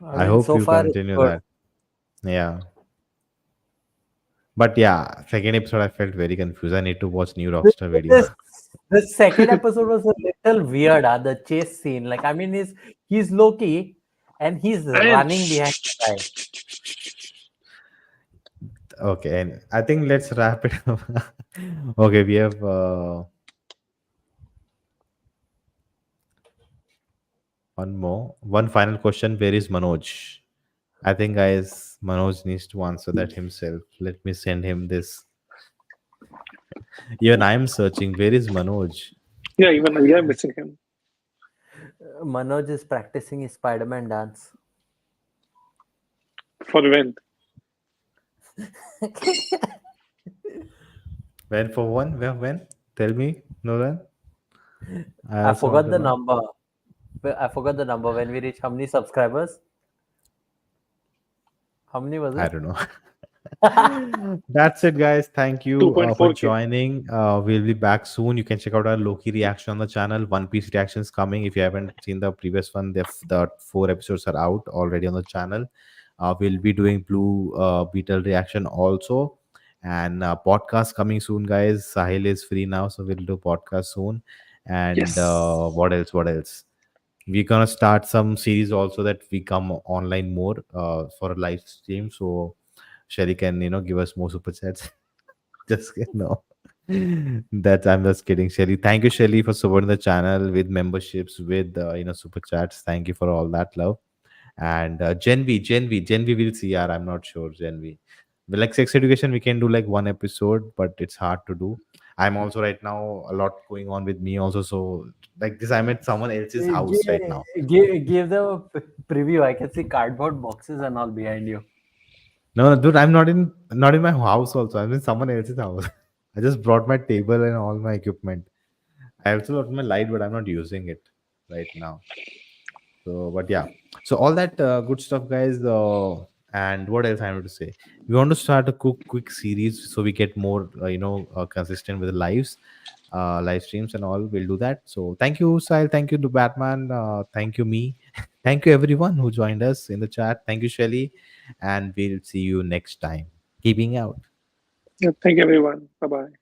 I I mean, hope so you far it's continue good. that. Yeah. But yeah, second episode I felt very confused. I need to watch new Rockstar video. This the second episode was a little weird. The chase scene, like I mean, he's Loki, and he's And running behind the guy. Okay, and I think let's wrap it up. Okay, we have one final question. Where is Manoj? I think, guys, Manoj needs to answer that himself. Let me send him this. Even I am searching. Where is Manoj? yeah, even we are missing him. Manoj is practicing his Spider-Man dance. For when? When for one? When? Tell me, Nolan. I I also want forgot to the know. number. I forgot the number. When we reach how many subscribers? How many was I it? don't know. That's it, guys. Thank you for 2.4K. joining. We'll be back soon. You can check out our Loki reaction on the channel. One Piece reactions coming. If you haven't seen the previous one, the 4 episodes are out already on the channel. We'll be doing Blue Beetle reaction also, and podcast coming soon, guys. Sahil is free now, so we'll do podcast soon. And Yes. what else? What else? We're gonna start some series also that we come online more for a live stream. So Shelly can give us more super chats. Just no. That I'm just kidding, Shelly. Thank you, Shelly, for supporting the channel with memberships, with super chats. Thank you for all that love. And Gen V will see. I'm not sure Gen V. But like sex education, we can do like one episode, but it's hard to do. I'm also right now a lot going on with me also. So like this, I'm at someone else's house right now. Give the preview. I can see cardboard boxes and all behind you. No, no, dude, I'm not in my house also. I'm in someone else's house. I just brought my table and all my equipment. I also brought my light, but I'm not using it right now. So, but yeah. So all that good stuff, guys. And what else I want to say? We want to start a quick series so we get more, consistent with the live streams and all. We'll do that. So thank you, Sahil. Thank you to Batman. Thank you, me. Thank you, everyone who joined us in the chat. Thank you, Shelly. And we'll see you next time. Keeping out. Yeah, thank you, everyone. Bye bye.